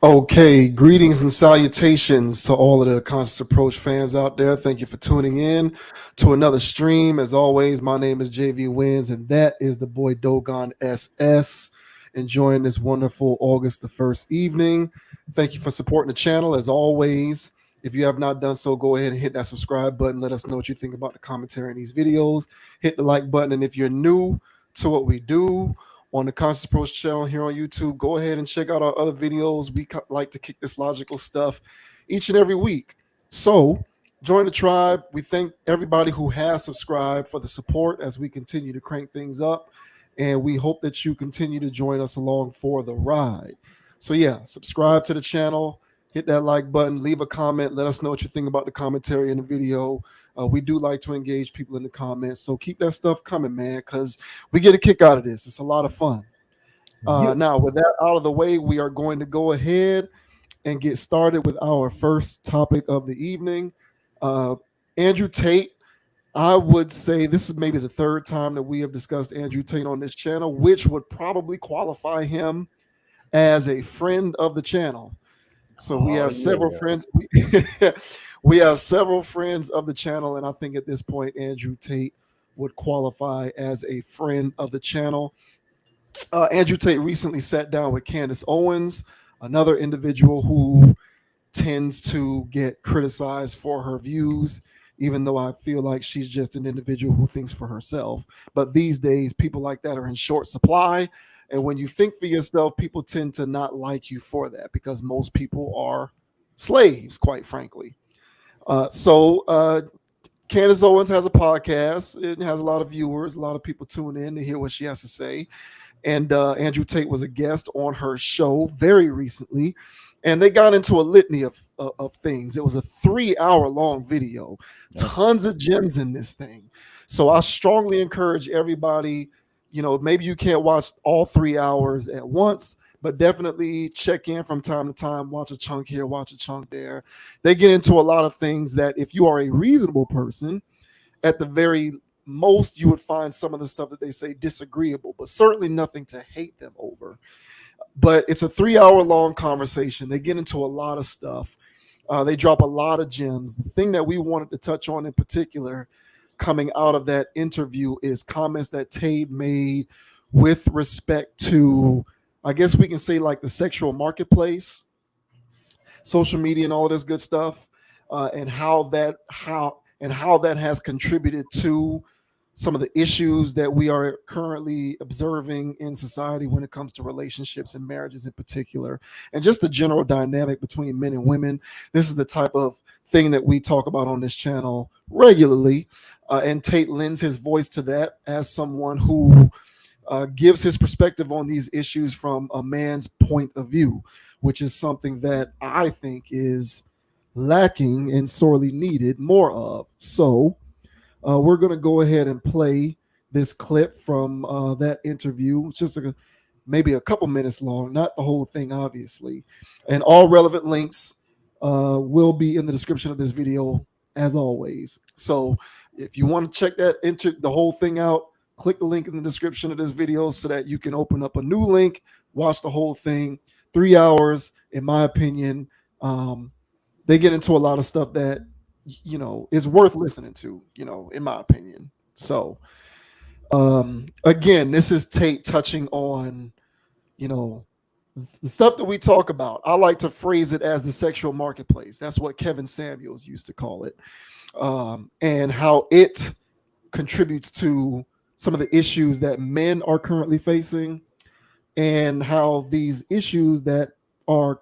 Okay, greetings and salutations to all of the Conscious Approach fans out there. Thank you for tuning in to another stream. As always, my name is JV Wins, and that is the boy Dogon SS. Enjoying this wonderful August the 1st evening. Thank you for supporting the channel. As always, if you have not done so, go ahead and hit that subscribe button. Let us know what you think about the commentary in these videos. Hit the like button, and if you're new to what we do, on the Conscious Approach channel here on YouTube, go ahead and check out our other videos. We like to kick this logical stuff each and every week. So join the tribe. We thank everybody who has subscribed for the support as we continue to crank things up. And we hope that you continue to join us along for the ride. So yeah, subscribe to the channel, hit that like button, leave a comment, let us know what you think about the commentary in the video. We do like to engage people in the comments, so keep that stuff coming, man, because we get a kick out of this. It's a lot of fun. Now, with that out of the way, we are going to go ahead and get started with our first topic of the evening. Andrew Tate. I would say this is maybe the third time that we have discussed Andrew Tate on this channel, which would probably qualify him as a friend of the channel. So we have several friends. We have several friends of the channel, and I think at this point, Andrew Tate would qualify as a friend of the channel. Andrew Tate recently sat down with Candace Owens, another individual who tends to get criticized for her views, even though I feel like she's just an individual who thinks for herself. But these days, people like that are in short supply. And when you think for yourself, people tend to not like you for that because most people are slaves, quite frankly. Candace Owens has a podcast. It has a lot of viewers. A lot of people tune in to hear what she has to say. And Andrew Tate was a guest on her show very recently. And they got into a litany of things. It was a 3-hour long video, tons of gems in this thing. So I strongly encourage everybody, maybe you can't watch all 3 hours at once, but definitely check in from time to time, watch a chunk here, watch a chunk there. They get into a lot of things that if you are a reasonable person, at the very most, you would find some of the stuff that they say disagreeable, but certainly nothing to hate them over. But it's a 3-hour long conversation. They get into a lot of stuff. They drop a lot of gems. The thing that we wanted to touch on in particular coming out of that interview is comments that Tate made with respect to, I guess we can say, like the sexual marketplace, social media, and all of this good stuff, and how that has contributed to some of the issues that we are currently observing in society when it comes to relationships and marriages in particular, and just the general dynamic between men and women. This is the type of thing that we talk about on this channel regularly, and Tate lends his voice to that as someone who gives his perspective on these issues from a man's point of view, which is something that I think is lacking and sorely needed more of. So we're going to go ahead and play this clip from that interview. It's just maybe a couple minutes long, not the whole thing, obviously. And all relevant links will be in the description of this video, as always. So if you want to check the whole thing out, click the link in the description of this video so that you can open up a new link, watch the whole thing. 3 hours, in my opinion. They get into a lot of stuff that is worth listening to, in my opinion. So again, this is Tate touching on, the stuff that we talk about. I like to phrase it as the sexual marketplace. That's what Kevin Samuels used to call it. And how it contributes to some of the issues that men are currently facing, and how these issues that are,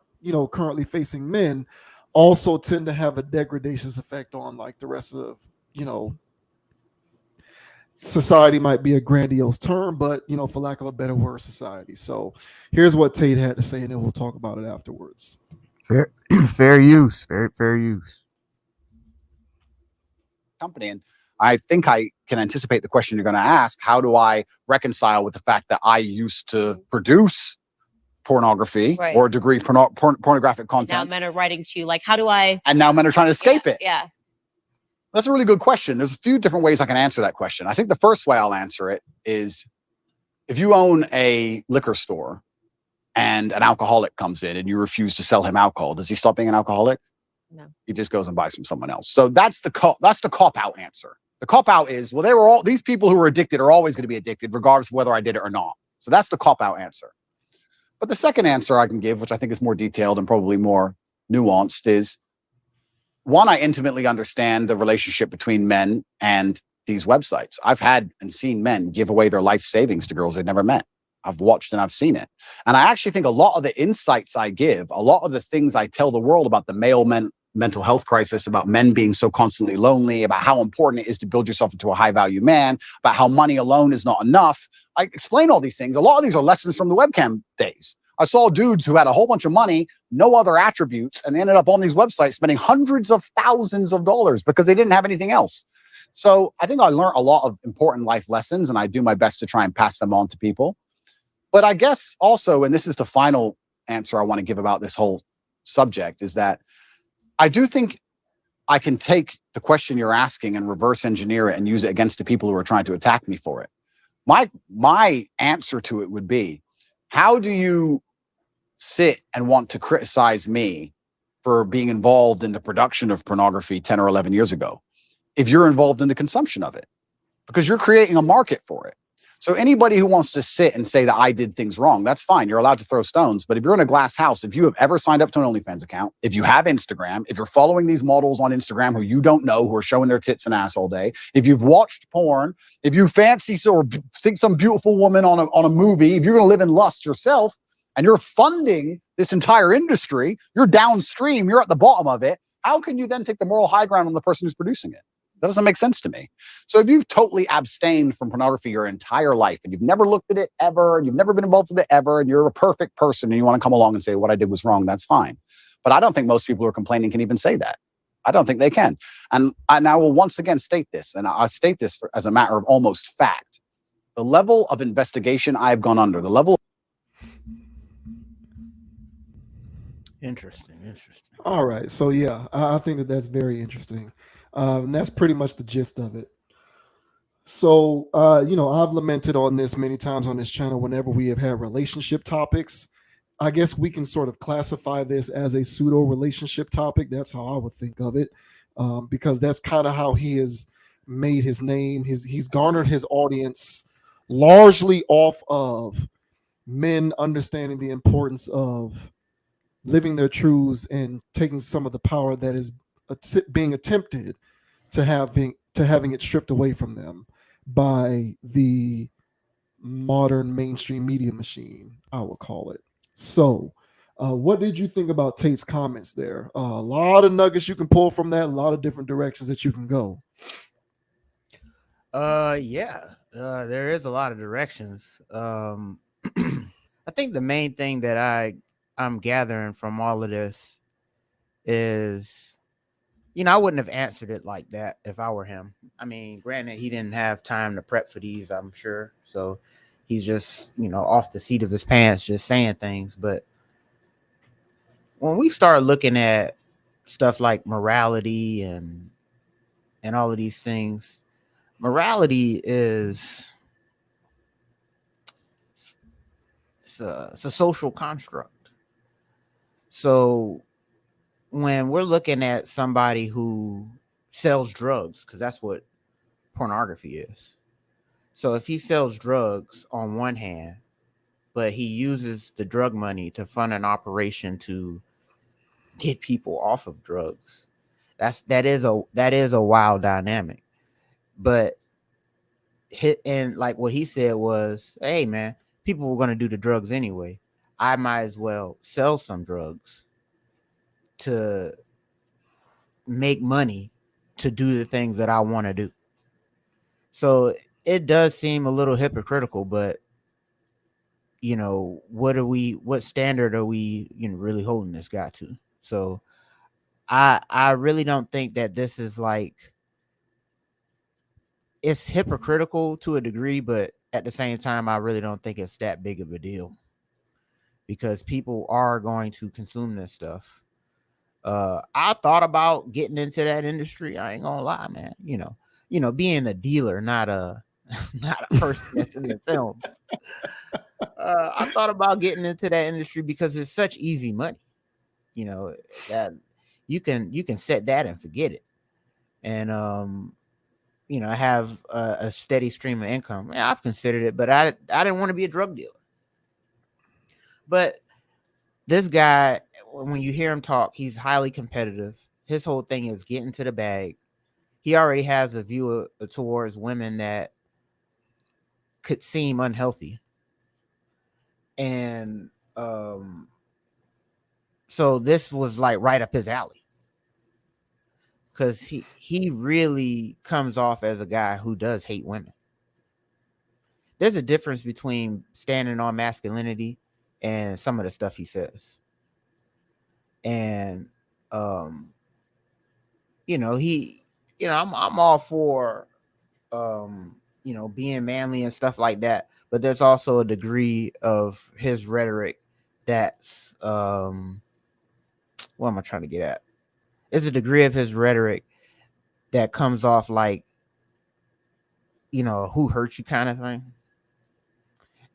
currently facing men also tend to have a degradations effect on like the rest of, society. Might be a grandiose term, but for lack of a better word, society. So here's what Tate had to say, and then we'll talk about it afterwards. Fair use. Fair use. Company. And I think I can anticipate the question you're going to ask. How do I reconcile with the fact that I used to produce pornography or degree pornographic content? Now men are writing to you, like, how do I? And now men are trying to escape it. Yeah. That's a really good question. There's a few different ways I can answer that question. I think the first way I'll answer it is if you own a liquor store and an alcoholic comes in and you refuse to sell him alcohol, does he stop being an alcoholic? No. He just goes and buys from someone else. So that's the cop out answer. The cop out is, well, these people who are addicted are always going to be addicted regardless of whether I did it or not. So that's the cop out answer. But the second answer I can give, which I think is more detailed and probably more nuanced, is one, I intimately understand the relationship between men and these websites. I've had and seen men give away their life savings to girls they've never met. I've watched and I've seen it. And I actually think a lot of the insights I give, a lot of the things I tell the world about the mental health crisis, about men being so constantly lonely, about how important it is to build yourself into a high value man, about how money alone is not enough. I explain all these things. A lot of these are lessons from the webcam days. I saw dudes who had a whole bunch of money, no other attributes, and they ended up on these websites spending hundreds of thousands of dollars because they didn't have anything else. So I think I learned a lot of important life lessons, and I do my best to try and pass them on to people. But I guess also, and this is the final answer I want to give about this whole subject, is that I do think I can take the question you're asking and reverse engineer it and use it against the people who are trying to attack me for it. My answer to it would be, how do you sit and want to criticize me for being involved in the production of pornography 10 or 11 years ago if you're involved in the consumption of it? Because you're creating a market for it. So anybody who wants to sit and say that I did things wrong, that's fine. You're allowed to throw stones. But if you're in a glass house, if you have ever signed up to an OnlyFans account, if you have Instagram, if you're following these models on Instagram who you don't know, who are showing their tits and ass all day, if you've watched porn, if you fancy or think some beautiful woman on a movie, if you're going to live in lust yourself and you're funding this entire industry, you're downstream, you're at the bottom of it. How can you then take the moral high ground on the person who's producing it? That doesn't make sense to me. So if you've totally abstained from pornography your entire life and you've never looked at it ever, and you've never been involved with it ever, and you're a perfect person and you want to come along and say what I did was wrong, that's fine. But I don't think most people who are complaining can even say that. I don't think they can. And I will once again state this, and I state this as a matter of almost fact. The level of investigation I've gone under, the level. Interesting. All right. So yeah, I think that that's very interesting. And that's pretty much the gist of it. So, I've lamented on this many times on this channel whenever we have had relationship topics. I guess we can sort of classify this as a pseudo relationship topic. That's how I would think of it, because that's kind of how he has made his name. He's garnered his audience largely off of men understanding the importance of living their truths and taking some of the power that is being attempted to having it stripped away from them by the modern mainstream media machine, I would call it. So, what did you think about Tate's comments there? A lot of nuggets you can pull from that, a lot of different directions that you can go. There is a lot of directions. I think the main thing that I'm gathering from all of this is, I wouldn't have answered it like that if I were him. I mean, granted, he didn't have time to prep for these, I'm sure. So he's just, off the seat of his pants, just saying things. But when we start looking at stuff like morality and all of these things, morality is it's a social construct. So when we're looking at somebody who sells drugs, because that's what pornography is. So if he sells drugs on one hand, but he uses the drug money to fund an operation to get people off of drugs, that is a wild dynamic. But and like what he said was, hey man, people were going to do the drugs anyway. I might as well sell some drugs to make money to do the things that I want to do. So it does seem a little hypocritical, but what standard are we really holding this guy to? So I really don't think that this is it's hypocritical to a degree, but at the same time, I really don't think it's that big of a deal because people are going to consume this stuff. I thought about getting into that industry. I ain't gonna lie, man. Being a dealer, not a person that's in the films. I thought about getting into that industry because it's such easy money. That you can set that and forget it, and have a steady stream of income. Yeah, I've considered it, but I didn't want to be a drug dealer. But this guy, when you hear him talk, he's highly competitive. His whole thing is getting to the bag. He already has a view towards women that could seem unhealthy. And so this was like right up his alley. Because he really comes off as a guy who does hate women. There's a difference between standing on masculinity and some of the stuff he says. And I'm all for being manly and stuff like that, but there's also a degree of his rhetoric that's what am I trying to get at? There's a degree of his rhetoric that comes off like, who hurt you kind of thing.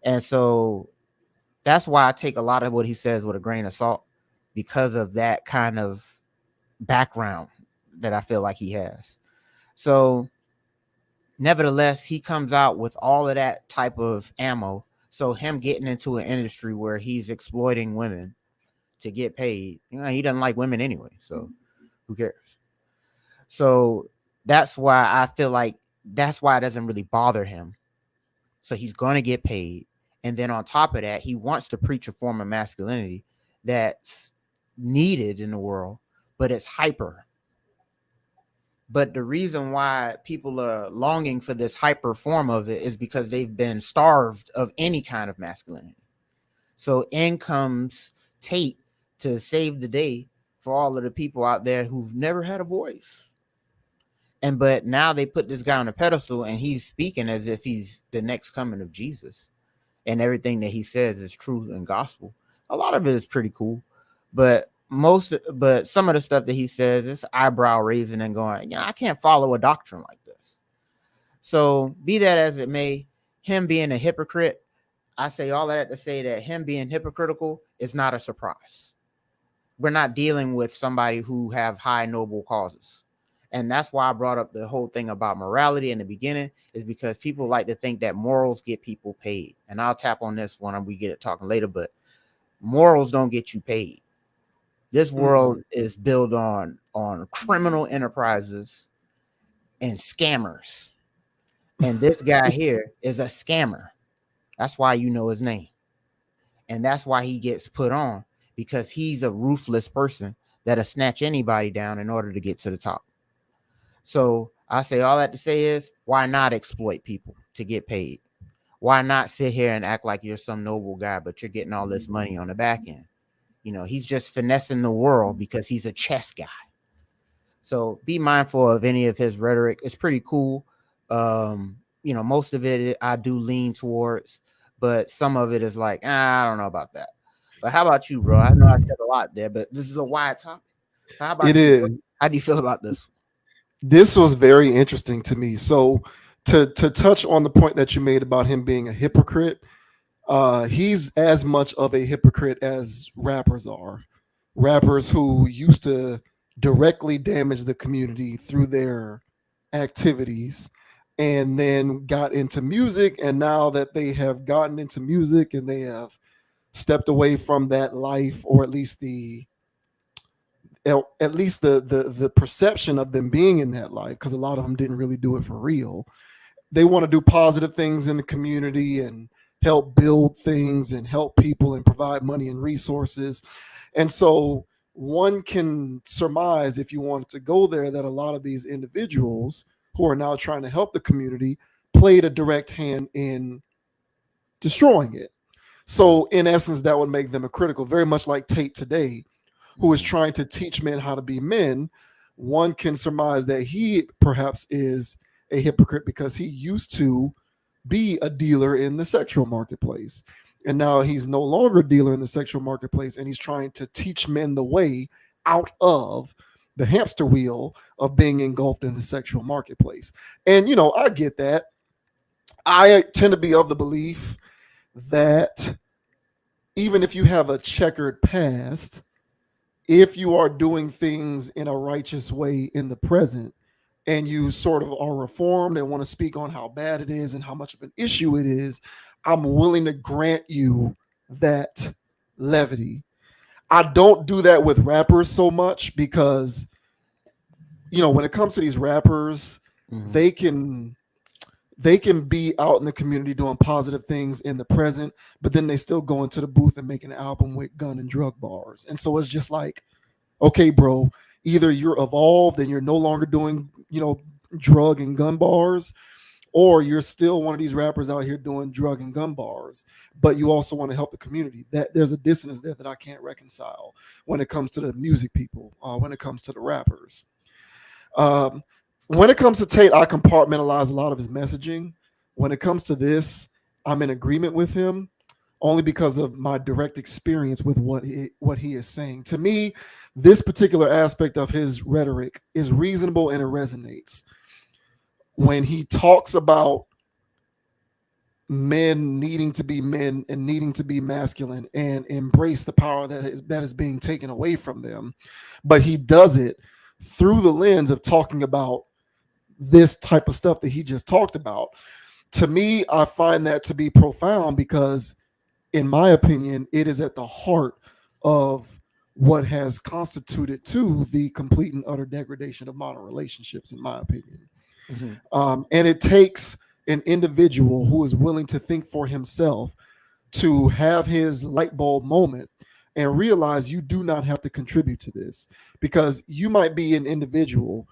And so that's why I take a lot of what he says with a grain of salt, because of that kind of background that I feel like he has. So nevertheless, he comes out with all of that type of ammo. So him getting into an industry where he's exploiting women to get paid, he doesn't like women anyway. So who cares? So that's why I feel like that's why it doesn't really bother him. So he's going to get paid. And then on top of that, he wants to preach a form of masculinity that's needed in the world, but it's hyper. But the reason why people are longing for this hyper form of it is because they've been starved of any kind of masculinity. So in comes Tate to save the day for all of the people out there who've never had a voice. But now they put this guy on a pedestal and he's speaking as if he's the next coming of Jesus. And everything that he says is truth and gospel. A lot of it is pretty cool, but some of the stuff that he says is eyebrow raising and going, I can't follow a doctrine like this. So be that as it may, him being a hypocrite, I say all that to say that him being hypocritical is not a surprise. We're not dealing with somebody who have high noble causes. And that's why I brought up the whole thing about morality in the beginning, is because people like to think that morals get people paid. And I'll tap on this one and we get it talking later, but morals don't get you paid. This world is built on criminal enterprises and scammers. And this guy here is a scammer. That's why you know his name. And that's why he gets put on, because he's a ruthless person that'll snatch anybody down in order to get to the top. So I say all that to say is, why not exploit people to get paid? Why not sit here and act like you're some noble guy, but you're getting all this money on the back end? He's just finessing the world because he's a chess guy. So be mindful of any of his rhetoric. It's pretty cool. Most of it I do lean towards, but some of it is like, I don't know about that. But how about you, bro? I know I said a lot there, but this is a wide topic. So how about It you? is. How do you feel about this? This was very interesting to me. So to touch on the point that you made about him being a hypocrite, he's as much of a hypocrite as rappers are. Rappers who used to directly damage the community through their activities and then got into music. And now that they have gotten into music and they have stepped away from that life, or at least the perception of them being in that life, because a lot of them didn't really do it for real. They want to do positive things in the community and help build things and help people and provide money and resources. And so one can surmise, if you wanted to go there, that a lot of these individuals who are now trying to help the community played a direct hand in destroying it. So in essence, that would make them a critical, very much like Tate today, who is trying to teach men how to be men. One can surmise that he perhaps is a hypocrite because he used to be a dealer in the sexual marketplace. And now he's no longer a dealer in the sexual marketplace, and he's trying to teach men the way out of the hamster wheel of being engulfed in the sexual marketplace. And, I get that. I tend to be of the belief that even if you have a checkered past, if you are doing things in a righteous way in the present and you sort of are reformed and want to speak on how bad it is and how much of an issue it is, I'm willing to grant you that levity. I don't do that with rappers so much because, when it comes to these rappers, Mhm. they can be out in the community doing positive things in the present, but then they still go into the booth and make an album with gun and drug bars. And so it's just like, okay, bro, either you're evolved and you're no longer doing, drug and gun bars, or you're still one of these rappers out here doing drug and gun bars, but you also want to help the community. That there's a dissonance there that I can't reconcile when it comes to the music people, when it comes to the rappers. Um, when it comes to Tate, I compartmentalize a lot of his messaging. When it comes to this, I'm in agreement with him only because of my direct experience with what he is saying. To me, this particular aspect of his rhetoric is reasonable and it resonates. When he talks about men needing to be men and needing to be masculine and embrace the power that is being taken away from them, but he does it through the lens of talking about this type of stuff that he just talked about. To me, I find that to be profound because, in my opinion, it is at the heart of what has constituted to the complete and utter degradation of modern relationships, in my opinion. Mhm. And it takes an individual who is willing to think for himself to have his light bulb moment and realize you do not have to contribute to this, because you might be an individual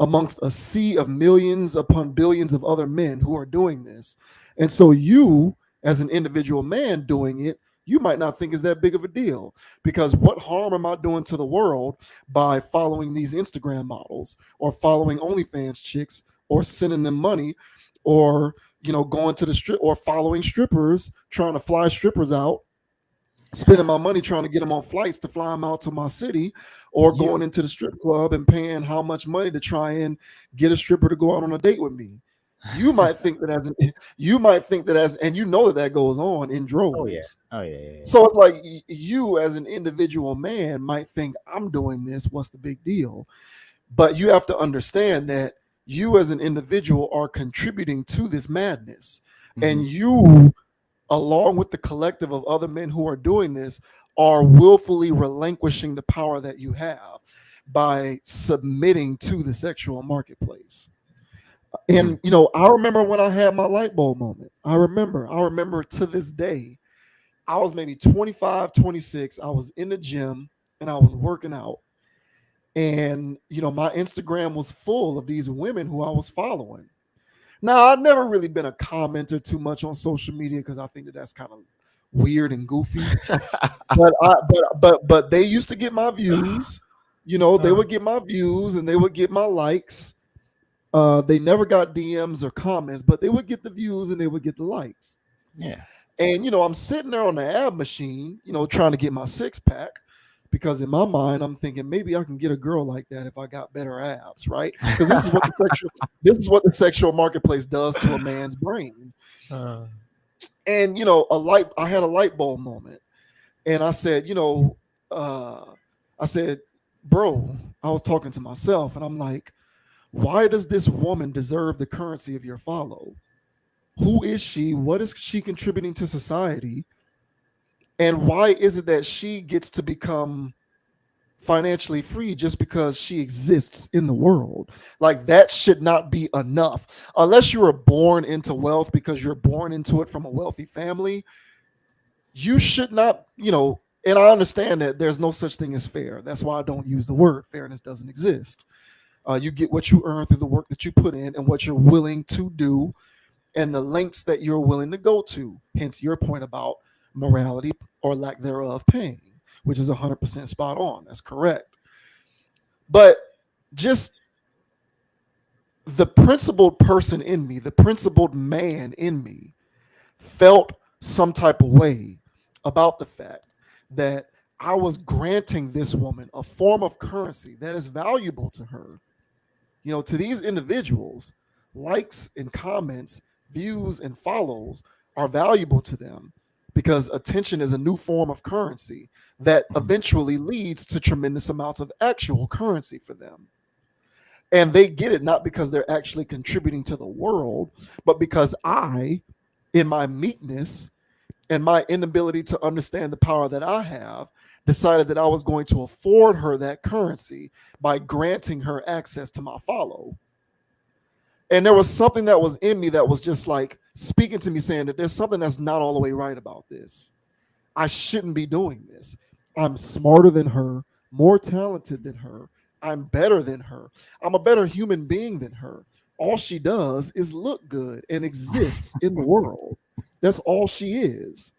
amongst a sea of millions upon billions of other men who are doing this. And so you, as an individual man doing it, you might not think is that big of a deal, because what harm am I doing to the world by following these Instagram models or following OnlyFans chicks or sending them money or going to the strip or following strippers, trying to fly strippers out, spending my money trying to get them on flights to fly them out to my city, or going You into the strip club and paying how much money to try and get a stripper to go out on a date with me. You might think that as an, you might think that as, and that goes on in Oh yeah. droves. Oh yeah, yeah, yeah. So it's like you as an individual man might think I'm doing this. What's the big deal? But you have to understand that you as an individual are contributing to this madness, and Mhm. you, along with the collective of other men who are doing this, are willfully relinquishing the power that you have by submitting to the sexual marketplace. Mhm. And I remember when I had my light bulb moment. I remember to this day. I was maybe 25, 26. I was in the gym and I was working out. And my Instagram was full of these women who I was following. Now, I've never really been a commenter too much on social media because I think that that's kind of weird and goofy. But they used to get my views. They Uh, would get my views and they would get my likes. They never got DMs or comments, but they would get the views and they would get the likes. yeah. And I'm sitting there on the ab machine, trying to get my six pack, because in my mind I'm thinking maybe I can get a girl like that if I got better abs, right? Because this is what the sexual marketplace does to a man's brain. Uh, And I had a light bulb moment, and I said, uh, I said, bro, I was talking to myself, and I'm like, why does this woman deserve the currency of your follow? Who is she? What is she contributing to society? And why is it that she gets to become financially free just because she exists in the world? Like, that should not be enough. Unless you were born into wealth because you're born into it from a wealthy family, you should not, and I understand that there's no such thing as fair. That's why I don't use the word. Fairness doesn't exist. You get what you earn through the work that you put in and what you're willing to do and the lengths that you're willing to go to. Hence your point about morality or lack thereof paying, which is 100% spot on. That's correct. But just the principled person in me, the principled man in me, felt some type of way about the fact that I was granting this woman a form of currency that is valuable to her. To these individuals, likes and comments, views and follows are valuable to them, because attention is a new form of currency that eventually leads to tremendous amounts of actual currency for them. And they get it not because they're actually contributing to the world, but because I, in my meekness and my inability to understand the power that I have, decided that I was going to afford her that currency by granting her access to my follow. And there was something that was in me that was just like speaking to me, saying that there's something that's not all the way right about this. I shouldn't be doing this. I'm smarter than her, more talented than her. I'm better than her. I'm a better human being than her. All she does is look good and exists in the world. That's all she is.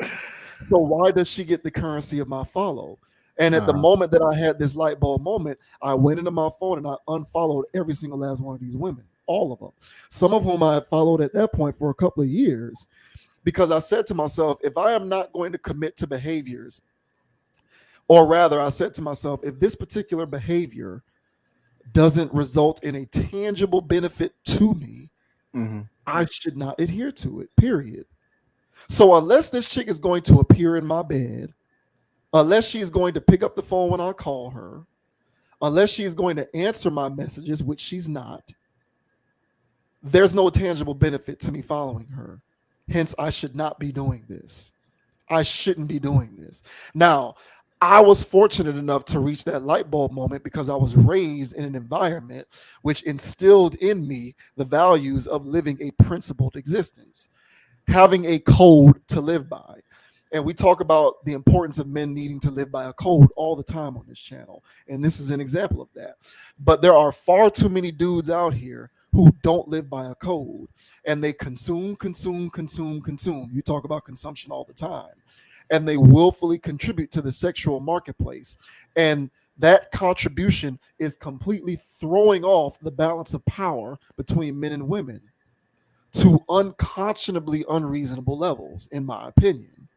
So why does she get the currency of my follow? And at the moment that I had this light bulb moment, I went into my phone and I unfollowed every single last one of these women, all of them. Some of whom I had followed at that point for a couple of years, because I said to myself, if I am not going to commit to behaviors, or rather, I said to myself, if this particular behavior doesn't result in a tangible benefit to me, I should not adhere to it, period. So unless this chick is going to appear in my bed, unless she's going to pick up the phone when I call her, unless she's going to answer my messages, which she's not, there's no tangible benefit to me following her. Hence, I should not be doing this. I shouldn't be doing this. Now, I was fortunate enough to reach that light bulb moment because I was raised in an environment which instilled in me the values of living a principled existence, having a code to live by. And we talk about the importance of men needing to live by a code all the time on this channel. And this is an example of that. But there are far too many dudes out here who don't live by a code, and they consume. You talk about consumption all the time. And they willfully contribute to the sexual marketplace. And that contribution is completely throwing off the balance of power between men and women to unconscionably unreasonable levels, in my opinion.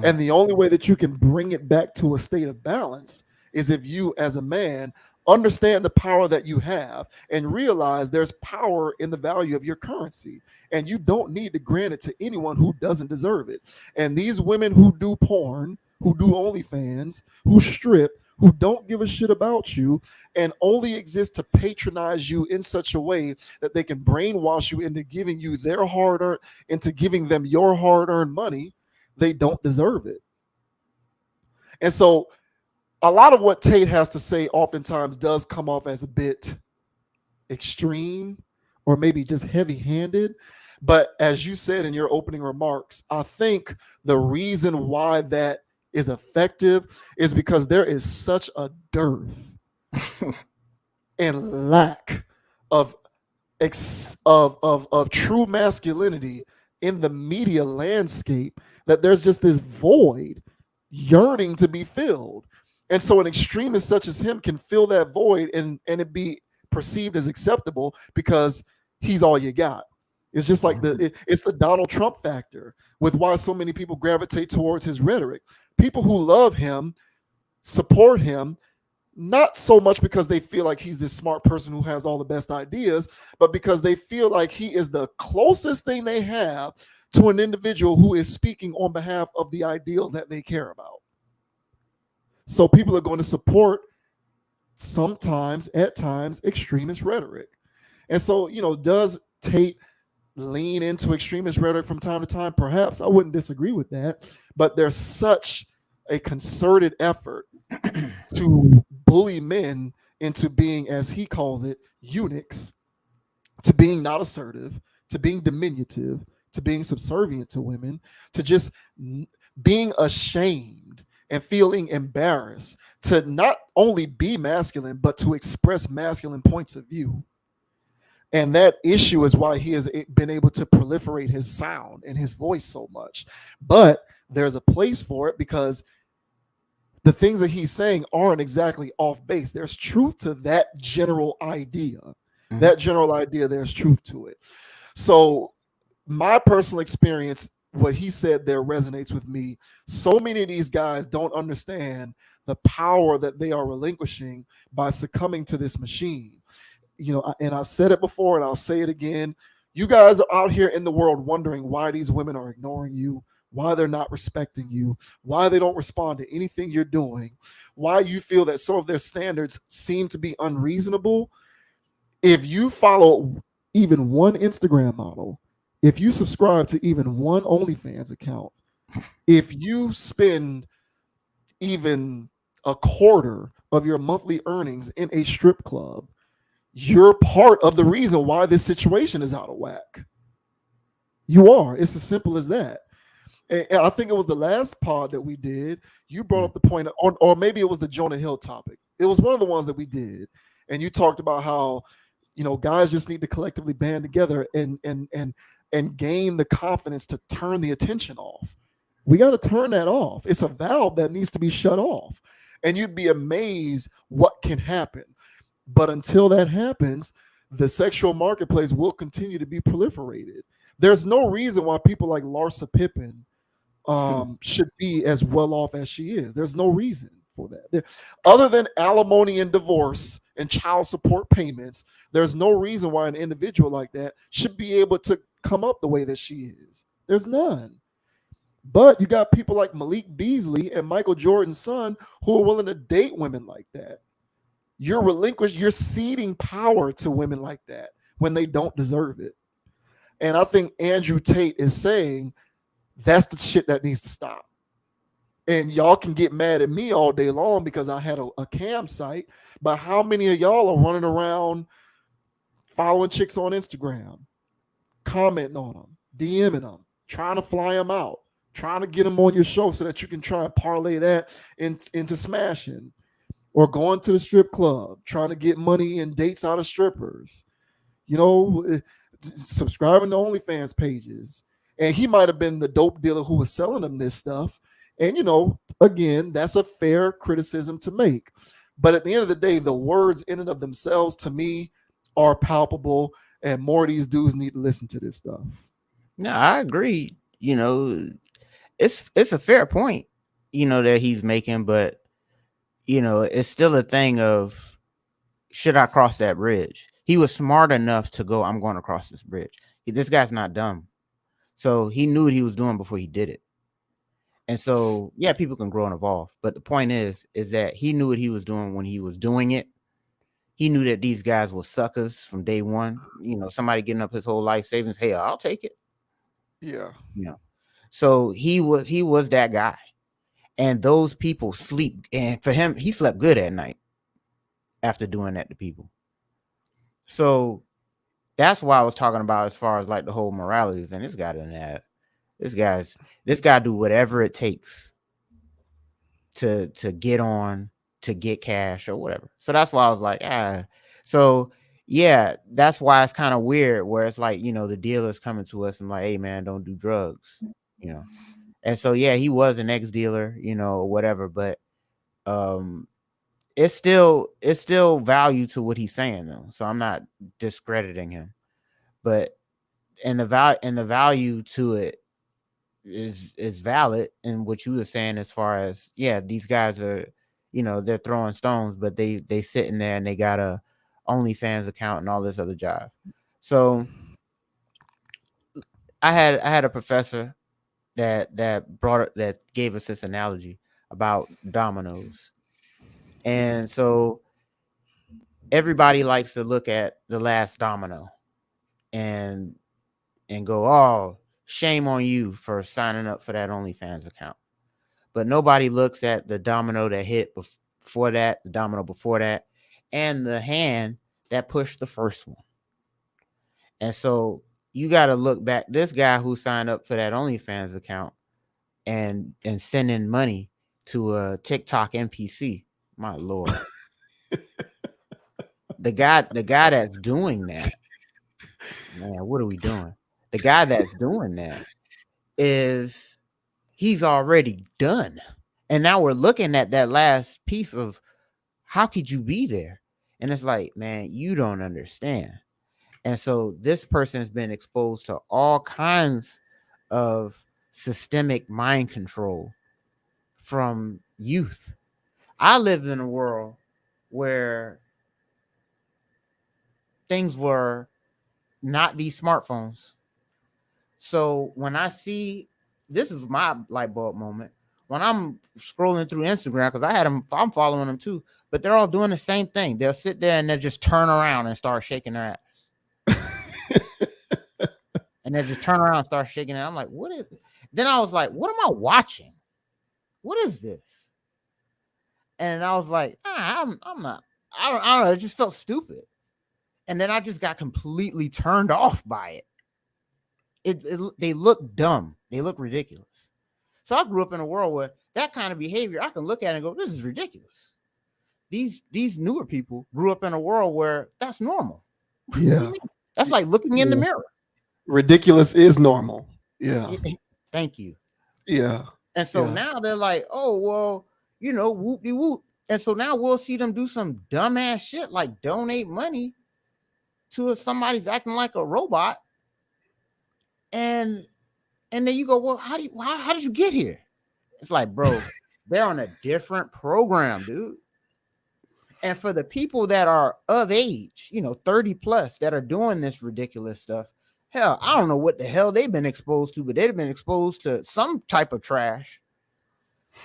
And the only way that you can bring it back to a state of balance is if you, as a man, understand the power that you have and realize there's power in the value of your currency. And you don't need to grant it to anyone who doesn't deserve it. And these women who do porn, who do OnlyFans, who strip, who don't give a shit about you and only exist to patronize you in such a way that they can brainwash you into giving you their hard-earned, into giving them your hard-earned money, they don't deserve it. And so a lot of what Tate has to say oftentimes does come off as a bit extreme or maybe just heavy-handed. But as you said in your opening remarks, I think the reason why that is effective is because there is such a dearth and lack of true masculinity in the media landscape that there's just this void yearning to be filled. And so an extremist such as him can fill that void and it be perceived as acceptable because he's all you got. It's just like it's the Donald Trump factor with why so many people gravitate towards his rhetoric. People who love him support him, not so much because they feel like he's this smart person who has all the best ideas, but because they feel like he is the closest thing they have to an individual who is speaking on behalf of the ideals that they care about. So people are going to support sometimes, at times, extremist rhetoric. And so, does Tate lean into extremist rhetoric from time to time? Perhaps. I wouldn't disagree with that. But there's such a concerted effort to bully men into being, as he calls it, eunuchs, to being not assertive, to being diminutive, to being subservient to women, to just being ashamed and feeling embarrassed to not only be masculine, but to express masculine points of view. And that issue is why he has been able to proliferate his sound and his voice so much. But there's a place for it because the things that he's saying aren't exactly off base. There's truth to that general idea. That general idea, there's truth to it. So my personal experience, what he said there resonates with me. So many of these guys don't understand the power that they are relinquishing by succumbing to this machine. And I've said it before and I'll say it again. You guys are out here in the world wondering why these women are ignoring you, why they're not respecting you, why they don't respond to anything you're doing, why you feel that some of their standards seem to be unreasonable. If you follow even one Instagram model, if you subscribe to even one OnlyFans account, if you spend even a quarter of your monthly earnings in a strip club, you're part of the reason why this situation is out of whack. You are. It's as simple as that. And I think it was the last pod that we did. You brought up the point, or maybe it was the Jonah Hill topic. It was one of the ones that we did, and you talked about how guys just need to collectively band together and gain the confidence to turn the attention off. We got to turn that off. It's a valve that needs to be shut off, and you'd be amazed what can happen. But until that happens, the sexual marketplace will continue to be proliferated. There's no reason why people like Larsa Pippen should be as well off as she is. There's no reason for that. Other than alimony and divorce and child support payments, there's no reason why an individual like that should be able to come up the way that she is. There's none. But you got people like Malik Beasley and Michael Jordan's son who are willing to date women like that. You're ceding power to women like that when they don't deserve it. And I think Andrew Tate is saying that's the shit that needs to stop. And y'all can get mad at me all day long because I had a cam site, but how many of y'all are running around following chicks on Instagram, commenting on them, DMing them, trying to fly them out, trying to get them on your show so that you can try and parlay that into smashing, or going to the strip club, trying to get money and dates out of strippers, subscribing to OnlyFans pages. And he might have been the dope dealer who was selling them this stuff. And, again, that's a fair criticism to make. But at the end of the day, the words in and of themselves, to me, are palpable. And more of these dudes need to listen to this stuff. No, I agree. It's a fair point, that he's making. But, it's still a thing of, should I cross that bridge? He was smart enough to go, I'm going to cross this bridge. This guy's not dumb. So he knew what he was doing before he did it. And so, yeah, people can grow and evolve. But the point is that he knew what he was doing when he was doing it. He knew that these guys were suckers from day one. Somebody getting up his whole life savings. Hey, I'll take it. Yeah. So he was that guy. And those people sleep. And for him, he slept good at night after doing that to people. So that's why I was talking about as far as like the whole morality thing. This guy doesn't have. This guy do whatever it takes to get on, to get cash or whatever. So that's why I was like, So yeah, that's why it's kind of weird where it's like, the dealer's coming to us and like, hey man, don't do drugs, And so yeah, he was an ex-dealer, or whatever, but it's still value to what he's saying though. So I'm not discrediting him. But and the value to it is valid in what you were saying as far as, yeah, these guys are, they're throwing stones, but they sitting there and they got a OnlyFans account and all this other jive. So I had a professor that gave us this analogy about dominoes. And so everybody likes to look at the last domino and go, oh, shame on you for signing up for that OnlyFans account. But nobody looks at the domino that hit before that, the domino before that, and the hand that pushed the first one. And so you got to look back. This guy who signed up for that OnlyFans account and sending money to a TikTok NPC, my Lord. the guy that's doing that, man, what are we doing? The guy that's doing that he's already done. And now we're looking at that last piece of how could you be there? And it's like, man, you don't understand. And so this person has been exposed to all kinds of systemic mind control from youth. I lived in a world where things were not these smartphones. So when I see, this is my light bulb moment, when I'm scrolling through Instagram, because I'm following them too, but they're all doing the same thing. They'll sit there and they'll just turn around and start shaking their ass. And they'll just turn around and start shaking it. I'm like, what is it? Then I was like, what am I watching? What is this? And I was like, I'm not, I don't know. It just felt stupid. And then I just got completely turned off by it. They look dumb. They look ridiculous. So I grew up in a world where that kind of behavior, I can look at it and go, this is ridiculous. These newer people grew up in a world where that's normal. Yeah. That's like looking in the mirror. Ridiculous is normal. Yeah. Thank you. Yeah. And so now they're like, oh, well, you know, whoop-de-whoop. And so now we'll see them do some dumbass shit like donate money to if somebody's acting like a robot. And then you go, well, how did you get here? It's like, bro, they're on a different program, dude. And for the people that are of age, you know, 30 plus that are doing this ridiculous stuff, hell, I don't know what the hell they've been exposed to, but they've been exposed to some type of trash.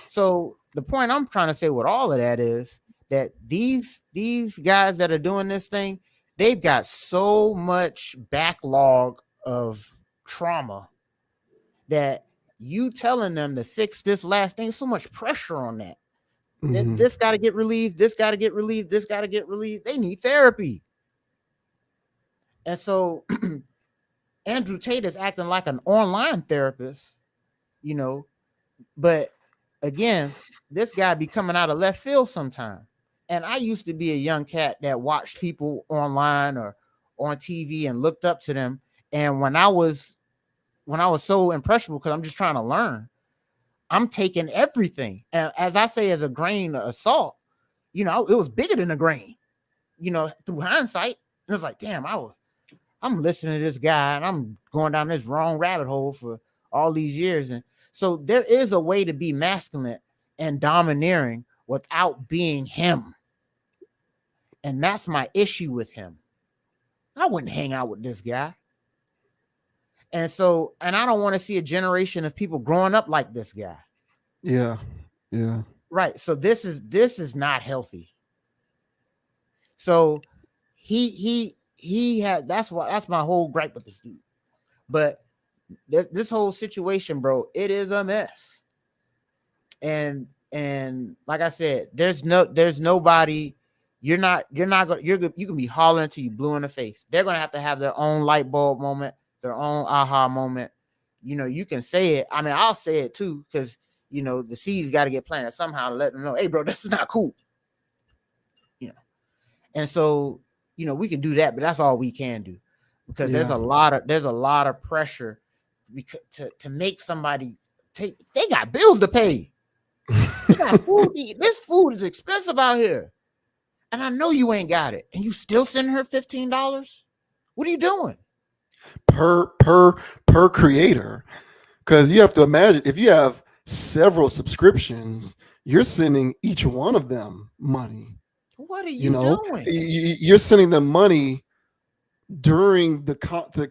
So the point I'm trying to say with all of that is that these guys that are doing this thing, they've got so much backlog of trauma that you telling them to fix this last thing, so much pressure on that. Mm-hmm. This got to get relieved. This got to get relieved. This got to get relieved. They need therapy. And so Andrew Tate is acting like an online therapist, you know, but again, this guy be coming out of left field sometime. And I used to be a young cat that watched people online or on TV and looked up to them. And when I was so impressionable, because I'm just trying to learn, I'm taking everything. And as I say, as a grain of salt, you know, it was bigger than a grain, you know, through hindsight. And it was like, damn, I'm listening to this guy and I'm going down this wrong rabbit hole for all these years. And so there is a way to be masculine and domineering without being him. And that's my issue with him. I wouldn't hang out with this guy. And so, and I don't want to see a generation of people growing up like this guy. Yeah. Yeah. Right. So this is not healthy. So he had, that's my whole gripe with this dude. But this whole situation, bro, it is a mess. And like I said, there's nobody, you can be hollering until you blue in the face. They're going to have their own light bulb moment, their own aha moment. You know, you can say it. I mean, I'll say it too, because, you know, the seeds got to get planted somehow to let them know, hey, bro, this is not cool. You know, and so, you know, we can do that, but that's all we can do, because there's a lot of pressure to make somebody take. They got bills to pay. They got food to eat. This food is expensive out here, and I know you ain't got it, and you still sending her $15. What are you doing? Per creator, because you have to imagine, if you have several subscriptions, you're sending each one of them money. What are you doing? You're sending them money during the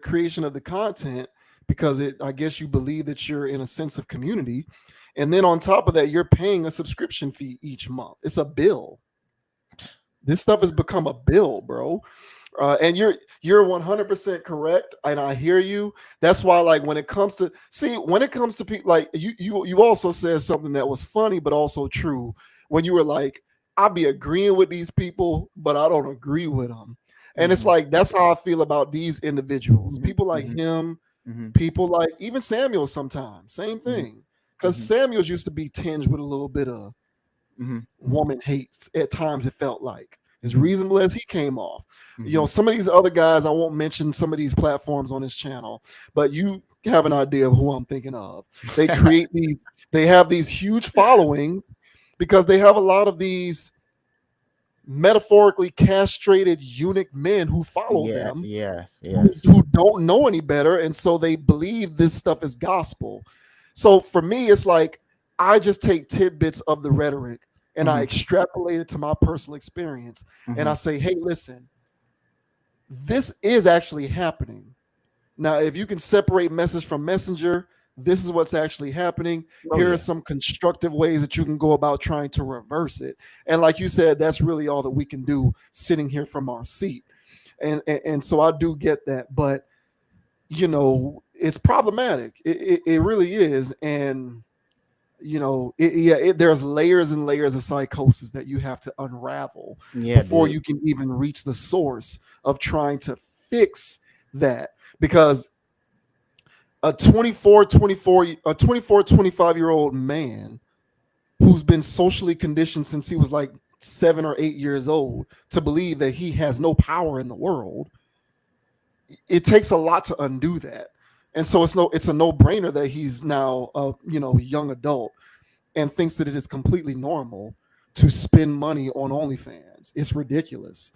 creation of the content, because I guess you believe that you're in a sense of community, and then on top of that, you're paying a subscription fee each month. It's a bill. This stuff has become a bill, bro. And you're 100% correct, and I hear you. That's why, like, when it comes to people, like you also said something that was funny but also true, when you were like, I'll be agreeing with these people, but I don't agree with them. And it's like, that's how I feel about these individuals. People like him, people like even Samuel sometimes, same thing. Because Samuel's used to be tinged with a little bit of woman hates at times, it felt like. As reasonable as he came off. You know, some of these other guys, I won't mention some of these platforms on his channel, but you have an idea of who I'm thinking of. They create they have these huge followings because they have a lot of these metaphorically castrated eunuch men who follow them. Yes. Who don't know any better. And so they believe this stuff is gospel. So for me, it's like, I just take tidbits of the rhetoric and I extrapolate it to my personal experience. And I say, hey, listen, this is actually happening. Now, if you can separate message from messenger, this is what's actually happening. Oh, Here yeah. are some constructive ways that you can go about trying to reverse it. And like you said, that's really all that we can do sitting here from our seat. And so I do get that, but it's problematic. It really is. And there's layers and layers of psychosis that you have to unravel Yeah, before dude. you can even reach the source of trying to fix that. Because a 25-year-old man who's been socially conditioned since he was like 7 or 8 years old to believe that he has no power in the world, it takes a lot to undo that. And so it's a no-brainer that he's now a young adult and thinks that it is completely normal to spend money on OnlyFans. It's ridiculous.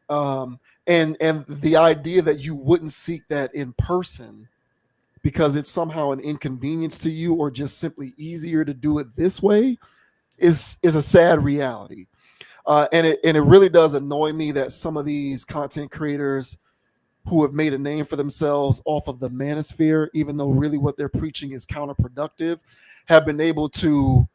And the idea that you wouldn't seek that in person because it's somehow an inconvenience to you or just simply easier to do it this way is a sad reality. And it really does annoy me that some of these content creators who have made a name for themselves off of the manosphere, even though really what they're preaching is counterproductive, have been able to,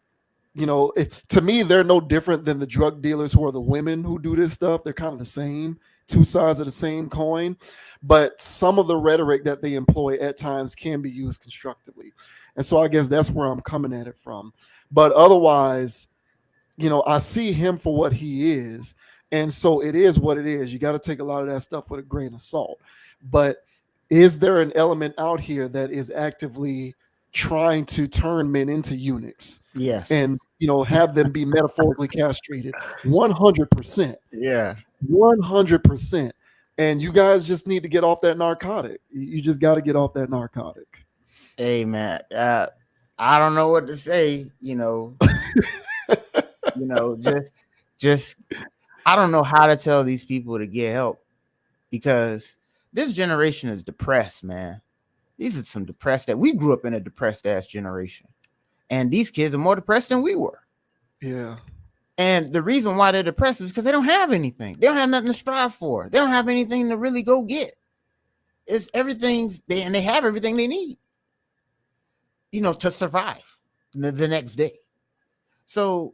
to me, they're no different than the drug dealers who are the women who do this stuff. They're kind of the same, two sides of the same coin. But some of the rhetoric that they employ at times can be used constructively. And so I guess that's where I'm coming at it from. But otherwise, I see him for what he is. And so it is what it is. You got to take a lot of that stuff with a grain of salt. But is there an element out here that is actively trying to turn men into eunuchs? Yes. And, have them be metaphorically castrated? 100%. Yeah. 100%. And you guys just need to get off that narcotic. You just got to get off that narcotic. Hey, man. I don't know what to say, just I don't know how to tell these people to get help because this generation is depressed, man. These are some depressed that we grew up in a depressed ass generation. And these kids are more depressed than we were. Yeah. And the reason why they're depressed is because they don't have anything. They don't have nothing to strive for. They don't have anything to really go get. It's everything's and they have everything they need, to survive the next day. So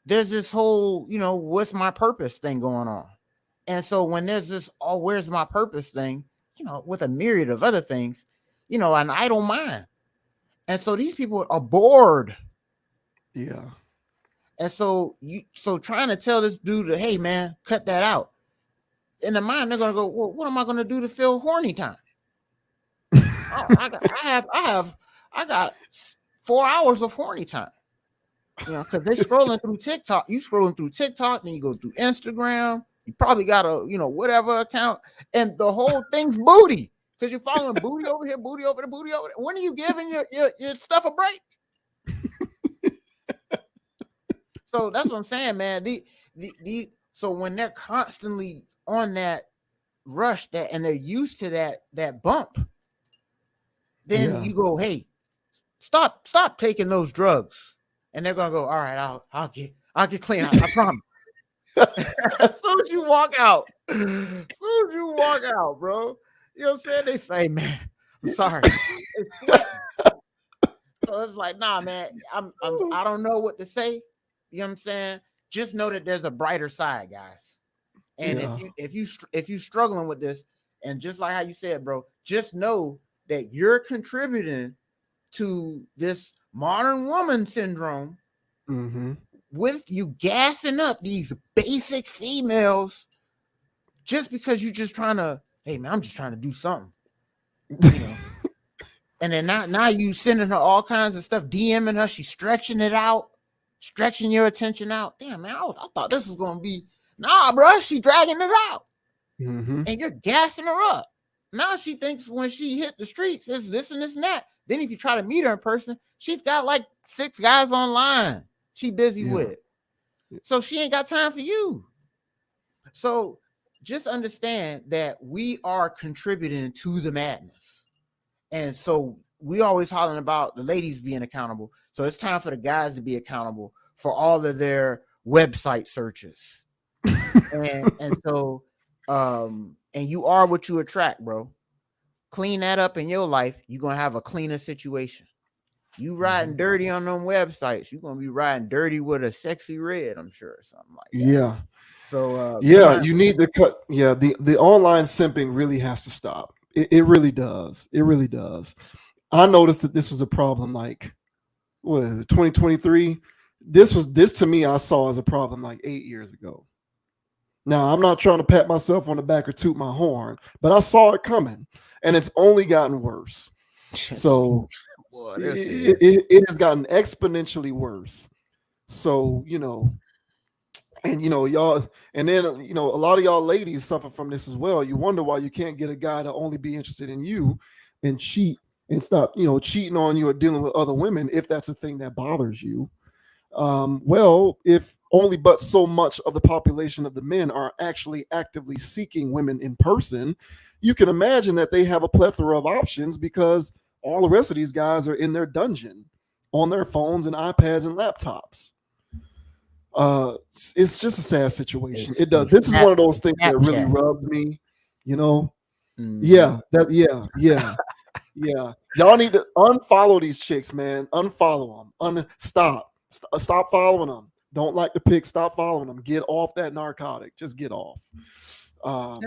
there's this whole, what's my purpose thing going on. And so when there's this, where's my purpose thing, with a myriad of other things, an idle mind. And so these people are bored. Yeah. And so trying to tell this dude, hey man, cut that out. In the mind, they're gonna go, well, what am I gonna do to fill horny time? I got 4 hours of horny time. Because they're scrolling through TikTok. You scrolling through TikTok, then you go through Instagram. You probably got a, whatever account, and the whole thing's booty. Because you're following booty over here, booty over there, booty over there. When are you giving your stuff a break? So that's what I'm saying, man. So when they're constantly on that rush and they're used to that bump, then you go, hey, stop taking those drugs. And they're gonna go, all right, I'll get clean. I promise. As soon as you walk out, bro. You know what I'm saying? They say, man, I'm sorry. So it's like, nah, man, I don't know what to say. You know what I'm saying? Just know that there's a brighter side, guys. And if you struggling with this, and just like how you said, bro, just know that you're contributing to this modern woman syndrome with you gassing up these basic females just because you're just trying to, hey man, I'm just trying to do something. And then now you sending her all kinds of stuff, DMing her, she's stretching it out, stretching your attention out. Damn, man, I thought this was gonna be, nah, bro, she dragging this out. And you're gassing her up. Now she thinks when she hit the streets, it's this and this and that. Then if you try to meet her in person, she's got like 6 guys online she busy with. So she ain't got time for you. So just understand that we are contributing to the madness. And so we always hollering about the ladies being accountable. So it's time for the guys to be accountable for all of their website searches. and and you are what you attract, bro. Clean that up in your life, you're gonna have a cleaner situation. You riding dirty on them websites, you're gonna be riding dirty with a sexy red, I'm sure, or something like that. Yeah. So Yeah, you need to cut. Yeah, the online simping really has to stop. It really does. It really does. I noticed that this was a problem like what is it, 2023. This to me I saw as a problem like 8 years ago. Now I'm not trying to pat myself on the back or toot my horn, but I saw it coming, and it's only gotten worse. So Boy, it has gotten exponentially worse. So and y'all, and then a lot of y'all ladies suffer from this as well. You wonder why you can't get a guy to only be interested in you and cheat and stop cheating on you or dealing with other women if that's a thing that bothers you. Well, if only but so much of the population of the men are actually actively seeking women in person, you can imagine that they have a plethora of options because all the rest of these guys are in their dungeon on their phones and iPads and laptops. It's just a sad situation. It does. This is one of those things that really rubs me, Yeah, yeah. Y'all need to unfollow these chicks, man. Unfollow them. Stop following them. Don't like the pic. Stop following them. Get off that narcotic. Just get off. I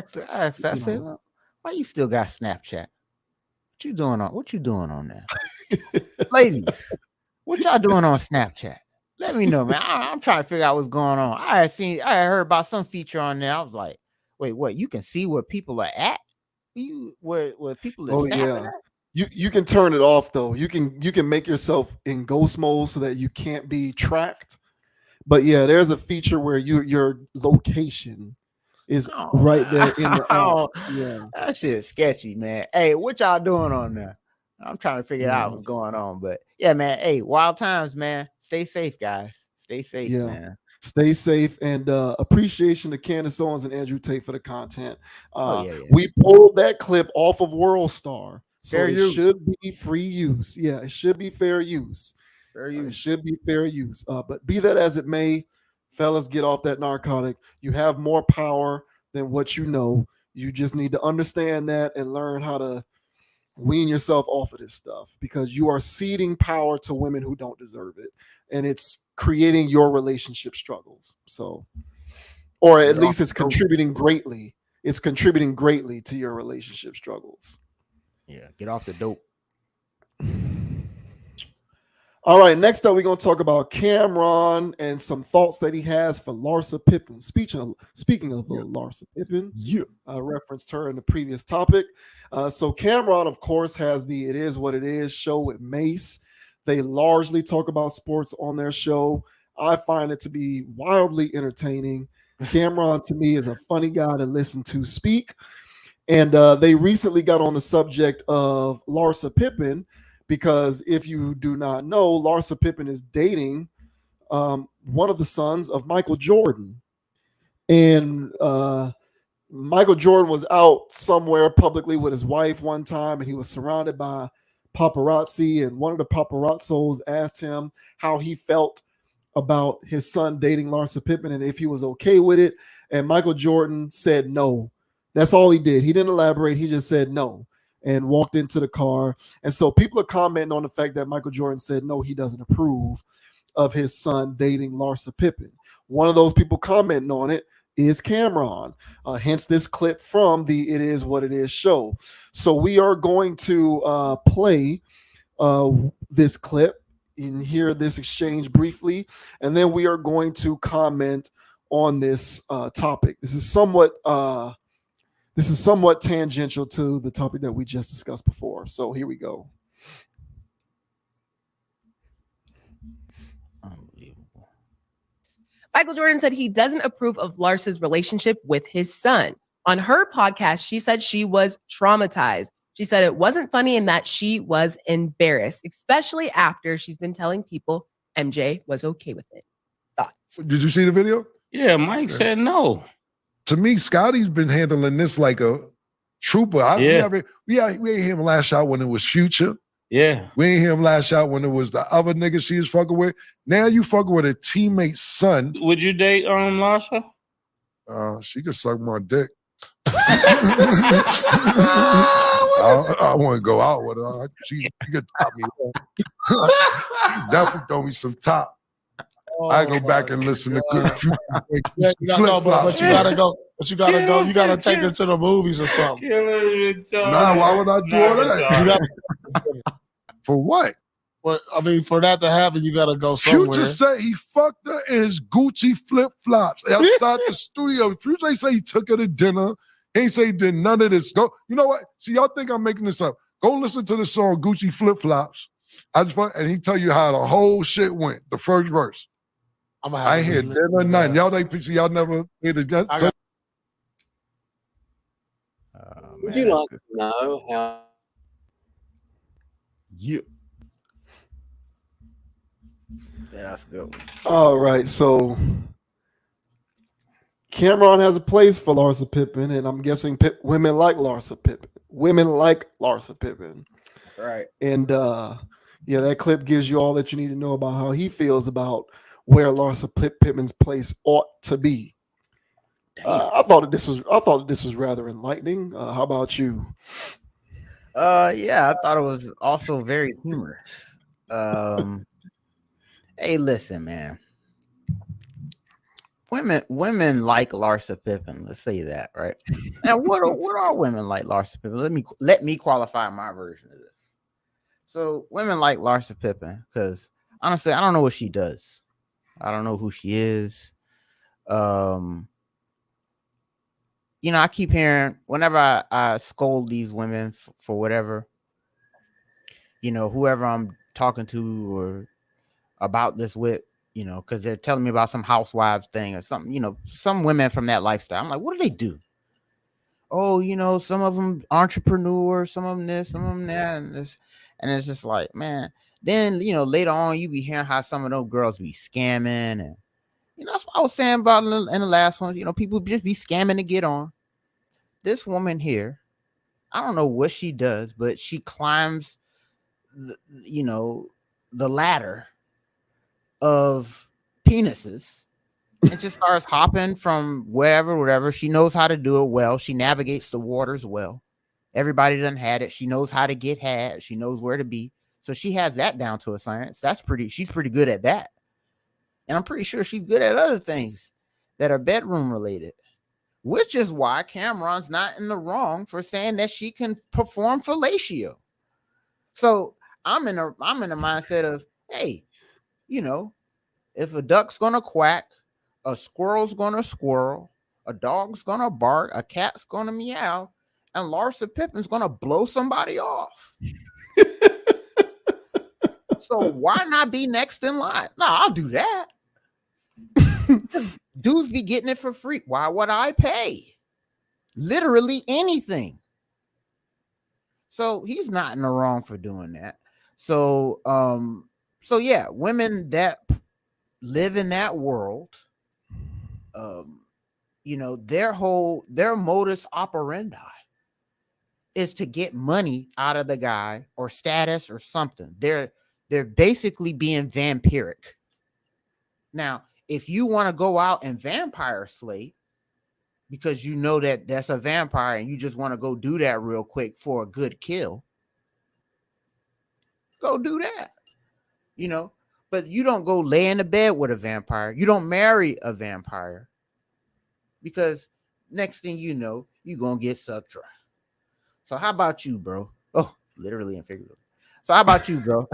said, well, why you still got Snapchat? What you doing on there? Ladies, what y'all doing on Snapchat? Let me know, man. I'm trying to figure out what's going on. I had heard about some feature on there. I was like, wait, what? You can see where people are at? Where people are at? You can turn it off though. You can make yourself in ghost mode so that you can't be tracked. But yeah, there's a feature where your location is right there in the app. Yeah, that shit's sketchy, man. Hey, what y'all doing on there? I'm trying to figure out what's going on. But yeah, man. Hey, wild times, man. Stay safe, guys. Stay safe, man. Stay safe, and appreciation to Candace Owens and Andrew Tate for the content. Yeah. We pulled that clip off of World Star, so fair it use. should be free use. Yeah, it should be fair use. It should be fair use. But be that as it may, fellas, get off that narcotic. You have more power than what you know. You just need to understand that and learn how to wean yourself off of this stuff, because you are ceding power to women who don't deserve it, and it's creating your relationship struggles. So, or at least it's contributing greatly. It's contributing greatly to your relationship struggles. Yeah, get off the dope. All right, next up, we're going to talk about Cameron and some thoughts that he has for Larsa Pippen. Speaking of Larsa Pippen, referenced her in the previous topic. So Cameron, of course, has the It Is What It Is show with Mace. They largely talk about sports on their show. I find it to be wildly entertaining. Cameron, to me, is a funny guy to listen to speak. And they recently got on the subject of Larsa Pippen, because if you do not know, Larsa Pippen is dating one of the sons of Michael Jordan. And Michael Jordan was out somewhere publicly with his wife one time, and he was surrounded by paparazzi. And one of the paparazzos asked him how he felt about his son dating Larsa Pippen and if he was okay with it. And Michael Jordan said no. That's all he did. He didn't elaborate. He just said no and walked into the car. And so people are commenting on the fact that Michael Jordan said no, he doesn't approve of his son dating Larsa Pippen. One of those people commenting on it is Cameron, hence this clip from the It Is What It Is show. So we are going to play this clip and hear this exchange briefly, and then we are going to comment on this topic. This is somewhat tangential to the topic that we just discussed before. So here we go. Unbelievable. Michael Jordan said he doesn't approve of Larsa's relationship with his son. On her podcast, she said she was traumatized. She said it wasn't funny and that she was embarrassed, especially after she's been telling people MJ was okay with it. Thoughts? Did you see the video? Yeah, Mike said no. To me, Scotty's been handling this like a trooper. We ain't hear him lash out when it was Future. Yeah. We ain't hear him lash out when it was the other nigga she was fucking with. Now you fucking with a teammate's son. Would you date Larsa? She could suck my dick. I want to go out with her. She could top me. She definitely throw me some top. I go back and listen to good Yeah, you gotta go, but you gotta go. But you gotta go. You gotta take her to the movies or something. Nah, why would I do all that? You gotta, For what? but I mean, for that to happen, you gotta go somewhere. Future said he fucked her in his Gucci flip flops outside the studio. Future say he took her to dinner. He ain't say he did none of this. Go, you know what? See, y'all think I'm making this up. Go listen to the song Gucci Flip Flops. And he tell you how the whole shit went. The first verse. I ain't hear dinner nothing. Y'all ain't see. Y'all never heard it. Would you like to know how? Yeah. That's good. All right, so Cameron has a place for Larsa Pippen, and I'm guessing women like Larsa Pippen. Women like Larsa Pippen. That's right. And yeah, that clip gives you all that you need to know about how he feels about where Larsa Pippen's place ought to be. I thought this was rather enlightening. How about you? Yeah, I thought it was also very humorous. Hey, listen, man. Women like Larsa Pippen. Let's say that, right? Now, what are women like Larsa Pippen? Let me qualify my version of this. So, women like Larsa Pippen because honestly, I don't know what she does. I don't know who she is. You know, I keep hearing whenever I scold these women for whatever, you know, whoever I'm talking to or about this with, you know, because they're telling me about some housewives thing or something, you know, some women from that lifestyle. I'm like, what do they do? Oh, you know, some of them entrepreneurs, some of them this, some of them that, and this, and it's just like, man. Then, you know, later on, you be hearing how some of those girls be scamming, and you know, that's what I was saying about in the last one. You know, people just be scamming to get on. This woman here, I don't know what she does, but she climbs, you know, the ladder of penises and just starts hopping from wherever. She knows how to do it well. She navigates the waters well. Everybody done had it. She knows how to get had. She knows where to be. So she has that down to a science. She's pretty good at that. And I'm pretty sure she's good at other things that are bedroom related, which is why Cameron's not in the wrong for saying that she can perform fellatio. So I'm in a mindset of, hey, you know, if a duck's gonna quack, a squirrel's gonna squirrel, a dog's gonna bark, a cat's gonna meow, and Larsa Pippen's gonna blow somebody off. So why not be next in line? No, I'll do that. Dudes be getting it for free. Why would I pay? Literally anything. So he's not in the wrong for doing that. So yeah, women that live in that world, you know, their modus operandi is to get money out of the guy or status or something. They're basically being vampiric. Now, if you want to go out and vampire slay because you know that that's a vampire and you just want to go do that real quick for a good kill, go do that, you know, but you don't go lay in the bed with a vampire. You don't marry a vampire because next thing you know, you're going to get sucked dry. So how about you, bro? Oh, literally and figuratively. So how about you, bro?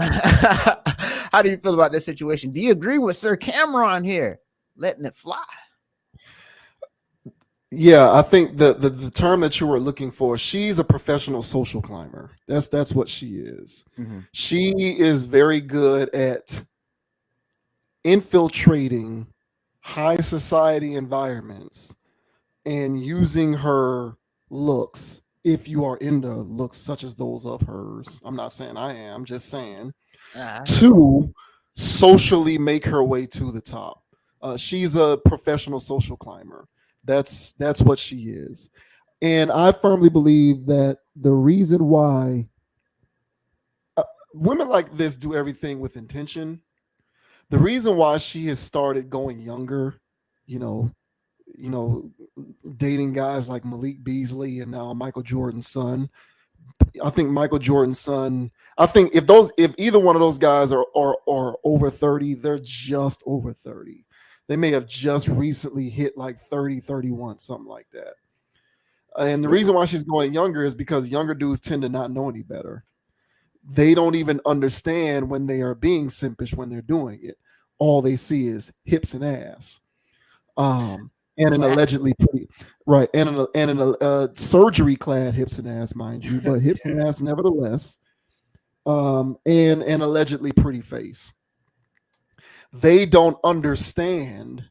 How do you feel about this situation? Do you agree with Sir Cameron here? Letting it fly. Yeah, I think the term that you were looking for, she's a professional social climber. That's what she is. Mm-hmm. She is very good at infiltrating high society environments and using her looks, if you are into looks such as those of hers. I'm not saying I am, just saying, to socially make her way to the top. She's a professional social climber. That's what she is. And I firmly believe that the reason why women like this do everything with intention, the reason why she has started going younger, you know, you know, dating guys like Malik Beasley and now Michael Jordan's son. I think Michael Jordan's son. I think if either one of those guys are over 30, they're just over 30. They may have just recently hit like 30, 31, something like that. And the reason why she's going younger is because younger dudes tend to not know any better. They don't even understand when they are being simpish when they're doing it. All they see is hips and ass. And an allegedly pretty, right, and an surgery clad hips and ass, mind you, but hips and ass nevertheless, and an allegedly pretty face. They don't understand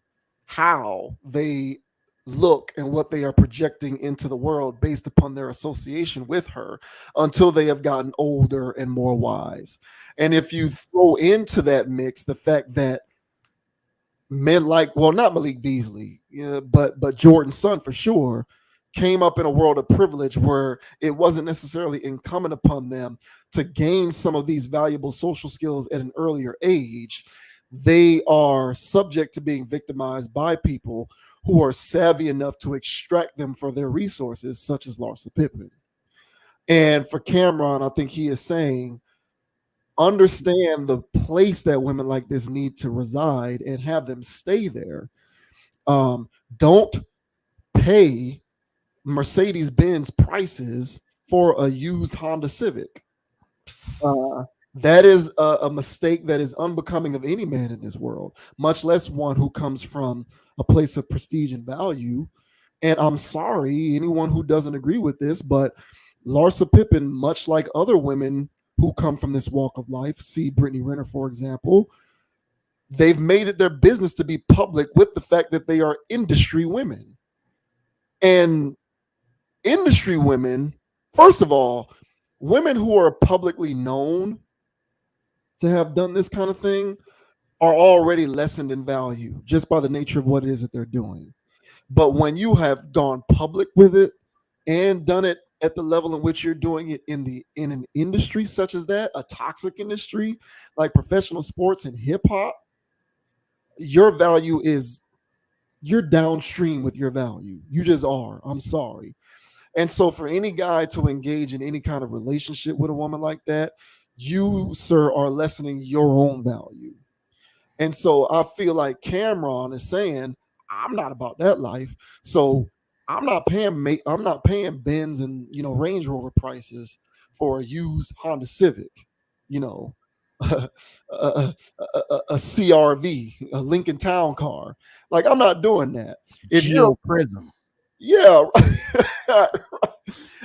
how they look and what they are projecting into the world based upon their association with her until they have gotten older and more wise. And if you throw into that mix the fact that men like, well, not Malik Beasley, but Jordan's son for sure, came up in a world of privilege where it wasn't necessarily incumbent upon them to gain some of these valuable social skills at an earlier age. They are subject to being victimized by people who are savvy enough to extract them for their resources, such as Larsa Pippen. And for Cameron, I think he is saying, understand the place that women like this need to reside and have them stay there. Don't pay Mercedes-Benz prices for a used Honda Civic. That is a mistake that is unbecoming of any man in this world, much less one who comes from a place of prestige and value. And I'm sorry, anyone who doesn't agree with this, but Larsa Pippen, much like other women who come from this walk of life, see Brittany Renner, for example, they've made it their business to be public with the fact that they are industry women. And industry women, first of all, women who are publicly known to have done this kind of thing are already lessened in value just by the nature of what it is that they're doing. But when you have gone public with it and done it at the level in which you're doing it in an industry such as that, a toxic industry like professional sports and hip hop, your value is, you're downstream with your value. You just are. I'm sorry. And so for any guy to engage in any kind of relationship with a woman like that, you, sir, are lessening your own value. And so I feel like Cameron is saying, I'm not about that life. So I'm not paying Benz and Range Rover prices for a used Honda Civic, a CRV, a Lincoln Town car. Like, I'm not doing that. If Chill Prism. Yeah,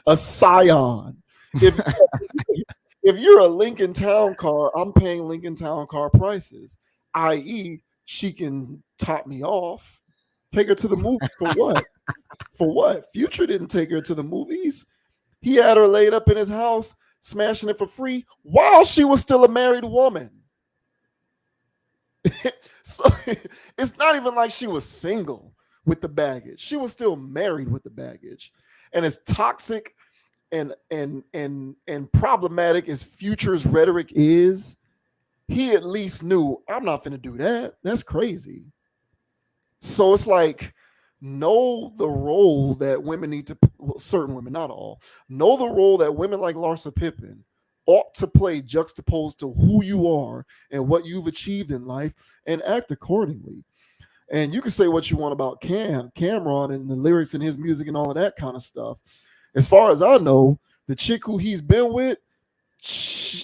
a Scion. If you're a Lincoln Town car, I'm paying Lincoln Town car prices, i.e., she can top me off. Take her to the movie for what? For what? Future didn't take her to the movies. He had her laid up in his house, smashing it for free while she was still a married woman. So it's not even like she was single with the baggage. She was still married with the baggage. And as toxic and problematic as Future's rhetoric is, he at least knew, I'm not finna do that. That's crazy. So it's like, know the role that women need to, well, certain women, not all, know the role that women like Larsa Pippen ought to play juxtaposed to who you are and what you've achieved in life, and act accordingly. And you can say what you want about Cameron and the lyrics in his music and all of that kind of stuff. As far as I know, the chick who he's been with,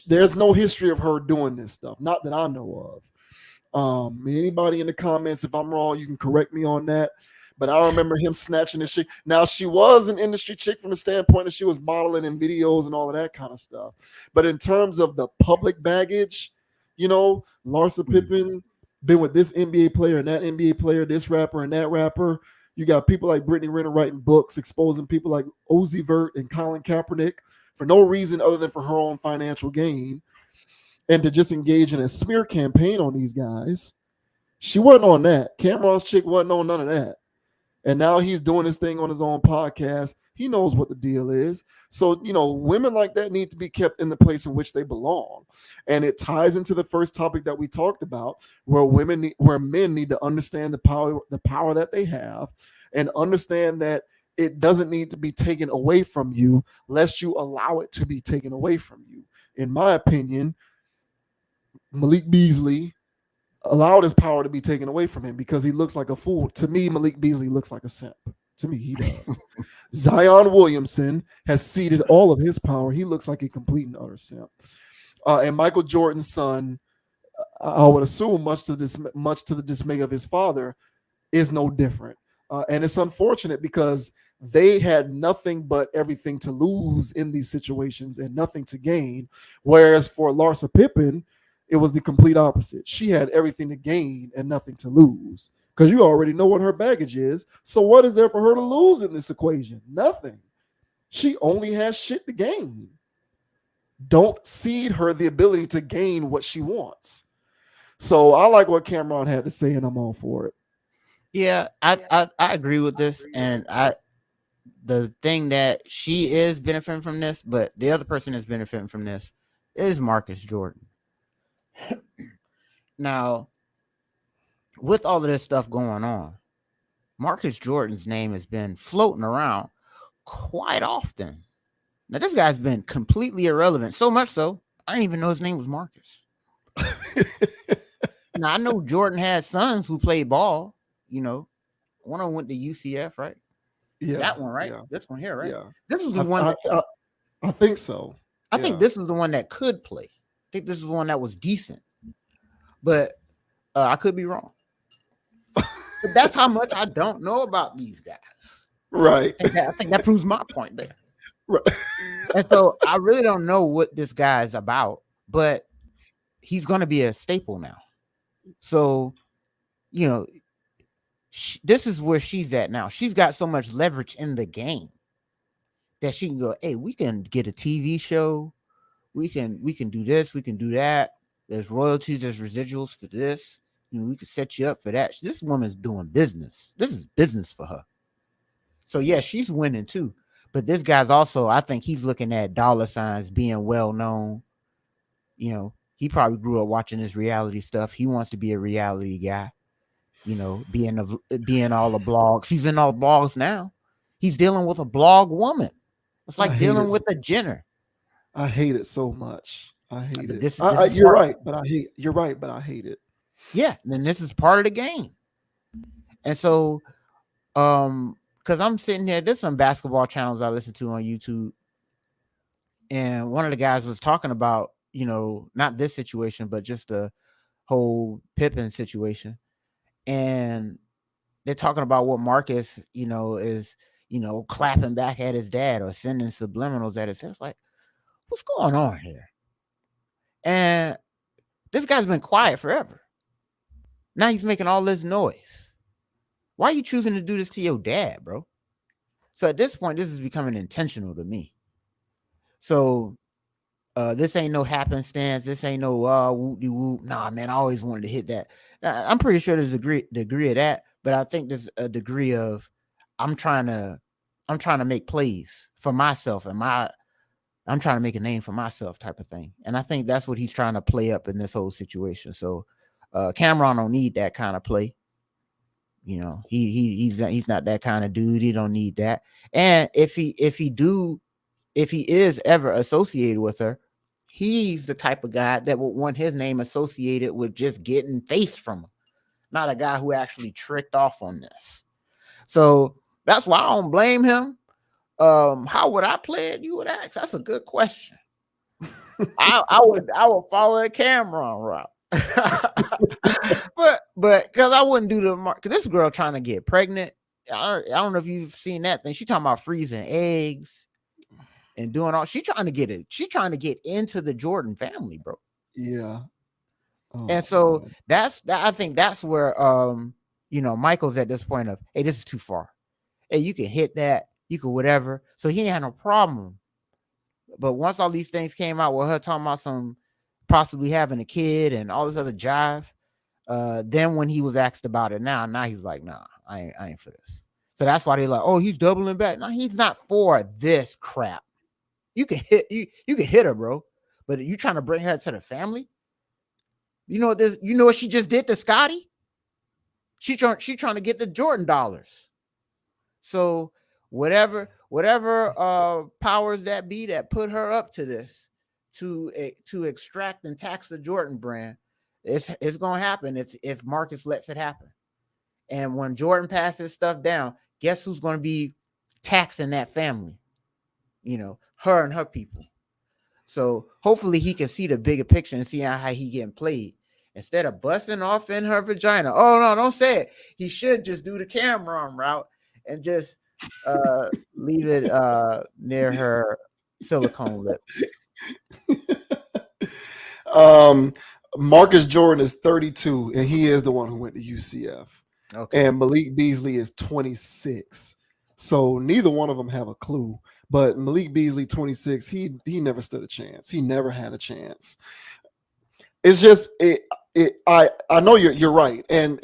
there's no history of her doing this stuff. Not that I know of. Anybody in the comments, if I'm wrong, you can correct me on that. But I remember him snatching this chick. Now, she was an industry chick from the standpoint that she was modeling in videos and all of that kind of stuff. But in terms of the public baggage, Larsa Pippen been with this NBA player and that NBA player, this rapper and that rapper. You got people like Brittany Renner writing books, exposing people like Ozzy Vert and Colin Kaepernick for no reason other than for her own financial gain, and to just engage in a smear campaign on these guys. She wasn't on that. Cameron's chick wasn't on none of that. And now he's doing his thing on his own podcast. He knows what the deal is. So, women like that need to be kept in the place in which they belong. And it ties into the first topic that we talked about, where men need to understand the power that they have, and understand that it doesn't need to be taken away from you lest you allow it to be taken away from you. In my opinion, Malik Beasley allowed his power to be taken away from him because he looks like a fool. To me, Malik Beasley looks like a simp. To me, he does. Zion Williamson has ceded all of his power. He looks like a complete and utter simp. And Michael Jordan's son, I would assume, much to the dismay of his father, is no different. And it's unfortunate because they had nothing but everything to lose in these situations and nothing to gain. Whereas for Larsa Pippen, it was the complete opposite. She had everything to gain and nothing to lose, because you already know what her baggage is. So what is there for her to lose in this equation? Nothing. She only has shit to gain. Don't cede her the ability to gain what she wants. So I like what Cameron had to say, and I'm all for it. Yeah, I agree with this, and the thing that she is benefiting from this, but the other person is benefiting from this is Marcus Jordan. Now, with all of this stuff going on, Marcus Jordan's name has been floating around quite often. Now, this guy's been completely irrelevant, so much so I didn't even know his name was Marcus. Now, I know Jordan had sons who played ball. One of them went to UCF, right? Yeah, that one, right? Yeah. This one here, right? Yeah. This was the one. I think so. I think this is the one that could play. I think this is the one that was decent, but I could be wrong. But that's how much I don't know about these guys. Right. I think that proves my point there. Right. And so I really don't know what this guy is about, but he's going to be a staple now. So, this is where she's at now. She's got so much leverage in the game that she can go, hey, we can get a TV show. We can do this. We can do that. There's royalties. There's residuals for this. We could set you up for that. This woman's doing business. This is business for her. So, yeah, she's winning too. But this guy's also, I think he's looking at dollar signs, being well known. He probably grew up watching this reality stuff. He wants to be a reality guy. Being all the blogs. He's in all the blogs now. He's dealing with a blog woman. It's like dealing with a Jenner. I hate it so much. I hate it. You're right, but I hate it. Yeah, and this is part of the game. And so, because I'm sitting here, there's some basketball channels I listen to on YouTube, and one of the guys was talking about, not this situation, but just the whole Pippen situation. And they're talking about what Marcus, is, clapping back at his dad or sending subliminals at his head. It's like, what's going on here? And this guy's been quiet forever. Now he's making all this noise. Why are you choosing to do this to your dad, bro? So at this point, this is becoming intentional to me. So this ain't no happenstance. This ain't no whoop-de-whoop. Nah, man, I always wanted to hit that. Now, I'm pretty sure there's a degree of that, but I think there's a degree of I'm trying to make plays for myself, and I'm trying to make a name for myself type of thing. And I think that's what he's trying to play up in this whole situation. So Cameron don't need that kind of play. He's not that kind of dude. He don't need that. And if he is ever associated with her, he's the type of guy that would want his name associated with just getting face from her, not a guy who actually tricked off on this. So that's why I don't blame him. How would I play it? You would ask. That's a good question. I would follow the Cameron route. but because I wouldn't do the mark. This girl trying to get pregnant. I don't know if you've seen that thing. She talking about freezing eggs and doing all. She trying to get it. She trying to get into the Jordan family, bro. Yeah. Oh, and so man. I think that's where Michael's at this point of, hey, this is too far. Hey, you can hit that. You can whatever. So he ain't had no problem. But once all these things came out with her talking about some possibly having a kid and all this other jive, then when he was asked about it now he's like, nah, I ain't for this. So that's why they're like, oh, he's doubling back. No, he's not for this crap. You can hit you can hit her, bro. But you trying to bring her to the family? You know what this? You know what she just did to Scotty? She trying to get the Jordan dollars. So whatever powers that be that put her up to this, to extract and tax the Jordan brand, it's gonna happen if Marcus lets it happen. And when Jordan passes stuff down, guess who's gonna be taxing that family? You know, her and her people. So hopefully he can see the bigger picture and see how he getting played instead of busting off in her vagina. Oh no, don't say it. He should just do the Cameron route and just leave it near her silicone lips. Marcus Jordan is 32, and he is the one who went to UCF. Okay. And Malik Beasley is 26. So neither one of them have a clue. But Malik Beasley, 26, he never stood a chance. He never had a chance. It's just I know you're right. And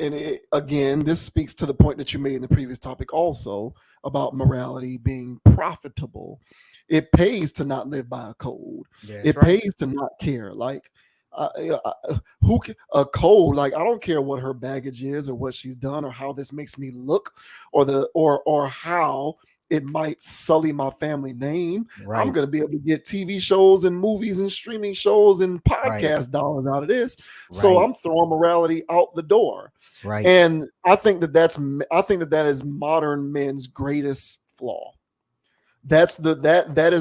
again, this speaks to the point that you made in the previous topic also about morality being profitable. It pays to not live by a code. Yeah, It pays to not care. Like a code, like I don't care what her baggage is or what she's done or how this makes me look or how it might sully my family name. Right. I'm going to be able to get TV shows and movies and streaming shows and podcast dollars out of this. So Right. I'm throwing morality out the door. Right. And I think that is modern men's greatest flaw. That is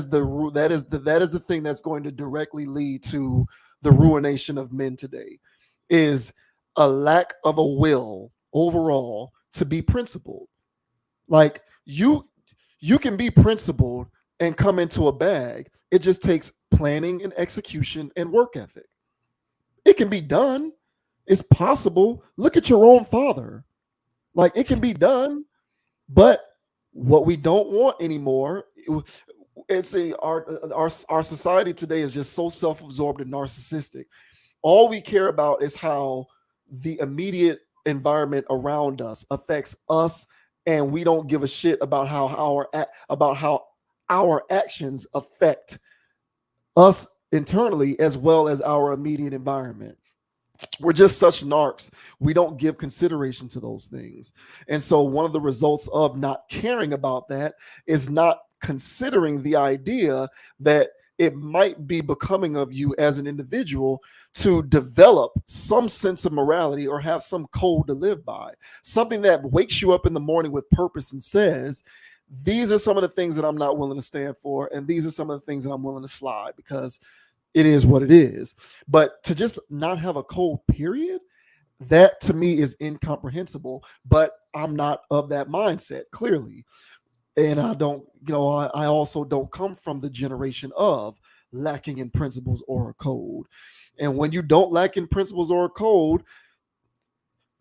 the thing that's going to directly lead to the ruination of men today, is a lack of a will overall to be principled. Like you can be principled and come into a bag. It just takes planning and execution and work ethic. It can be done. It's possible. Look at your own father. Like it can be done, but what we don't want anymore, our society today is just so self-absorbed and narcissistic. All we care about is how the immediate environment around us affects us, and we don't give a shit about how our actions affect us internally as well as our immediate environment. We're just such narcs. We don't give consideration to those things. And so one of the results of not caring about that is not considering the idea that it might be becoming of you as an individual to develop some sense of morality or have some code to live by, something that wakes you up in the morning with purpose and says, these are some of the things that I'm not willing to stand for, and these are some of the things that I'm willing to slide because it is what it is. But to just not have a code, period, that to me is incomprehensible. But I'm not of that mindset, clearly. And I don't, I also don't come from the generation of lacking in principles or a code. And when you don't lack in principles or a code,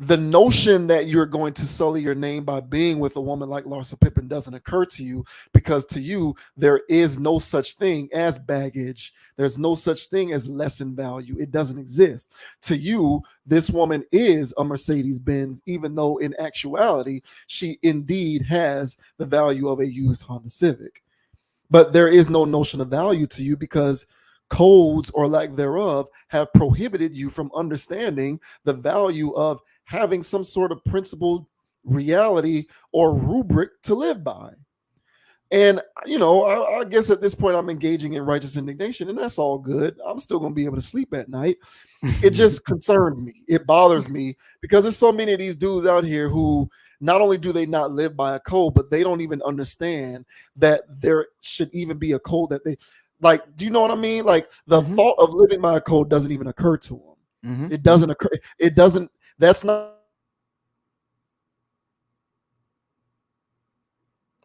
the notion that you're going to sully your name by being with a woman like Larsa Pippen doesn't occur to you, because to you, there is no such thing as baggage. There's no such thing as lessened value. It doesn't exist. To you, this woman is a Mercedes-Benz, even though in actuality, she indeed has the value of a used Honda Civic. But there is no notion of value to you because codes or lack thereof have prohibited you from understanding the value of having some sort of principled reality or rubric to live by. And, I guess at this point I'm engaging in righteous indignation, and that's all good. I'm still going to be able to sleep at night. It just concerns me. It bothers me because there's so many of these dudes out here who not only do they not live by a code, but they don't even understand that there should even be a code that they like. Do you know what I mean? Like the thought of living by a code doesn't even occur to them. It doesn't occur. It doesn't. That's not.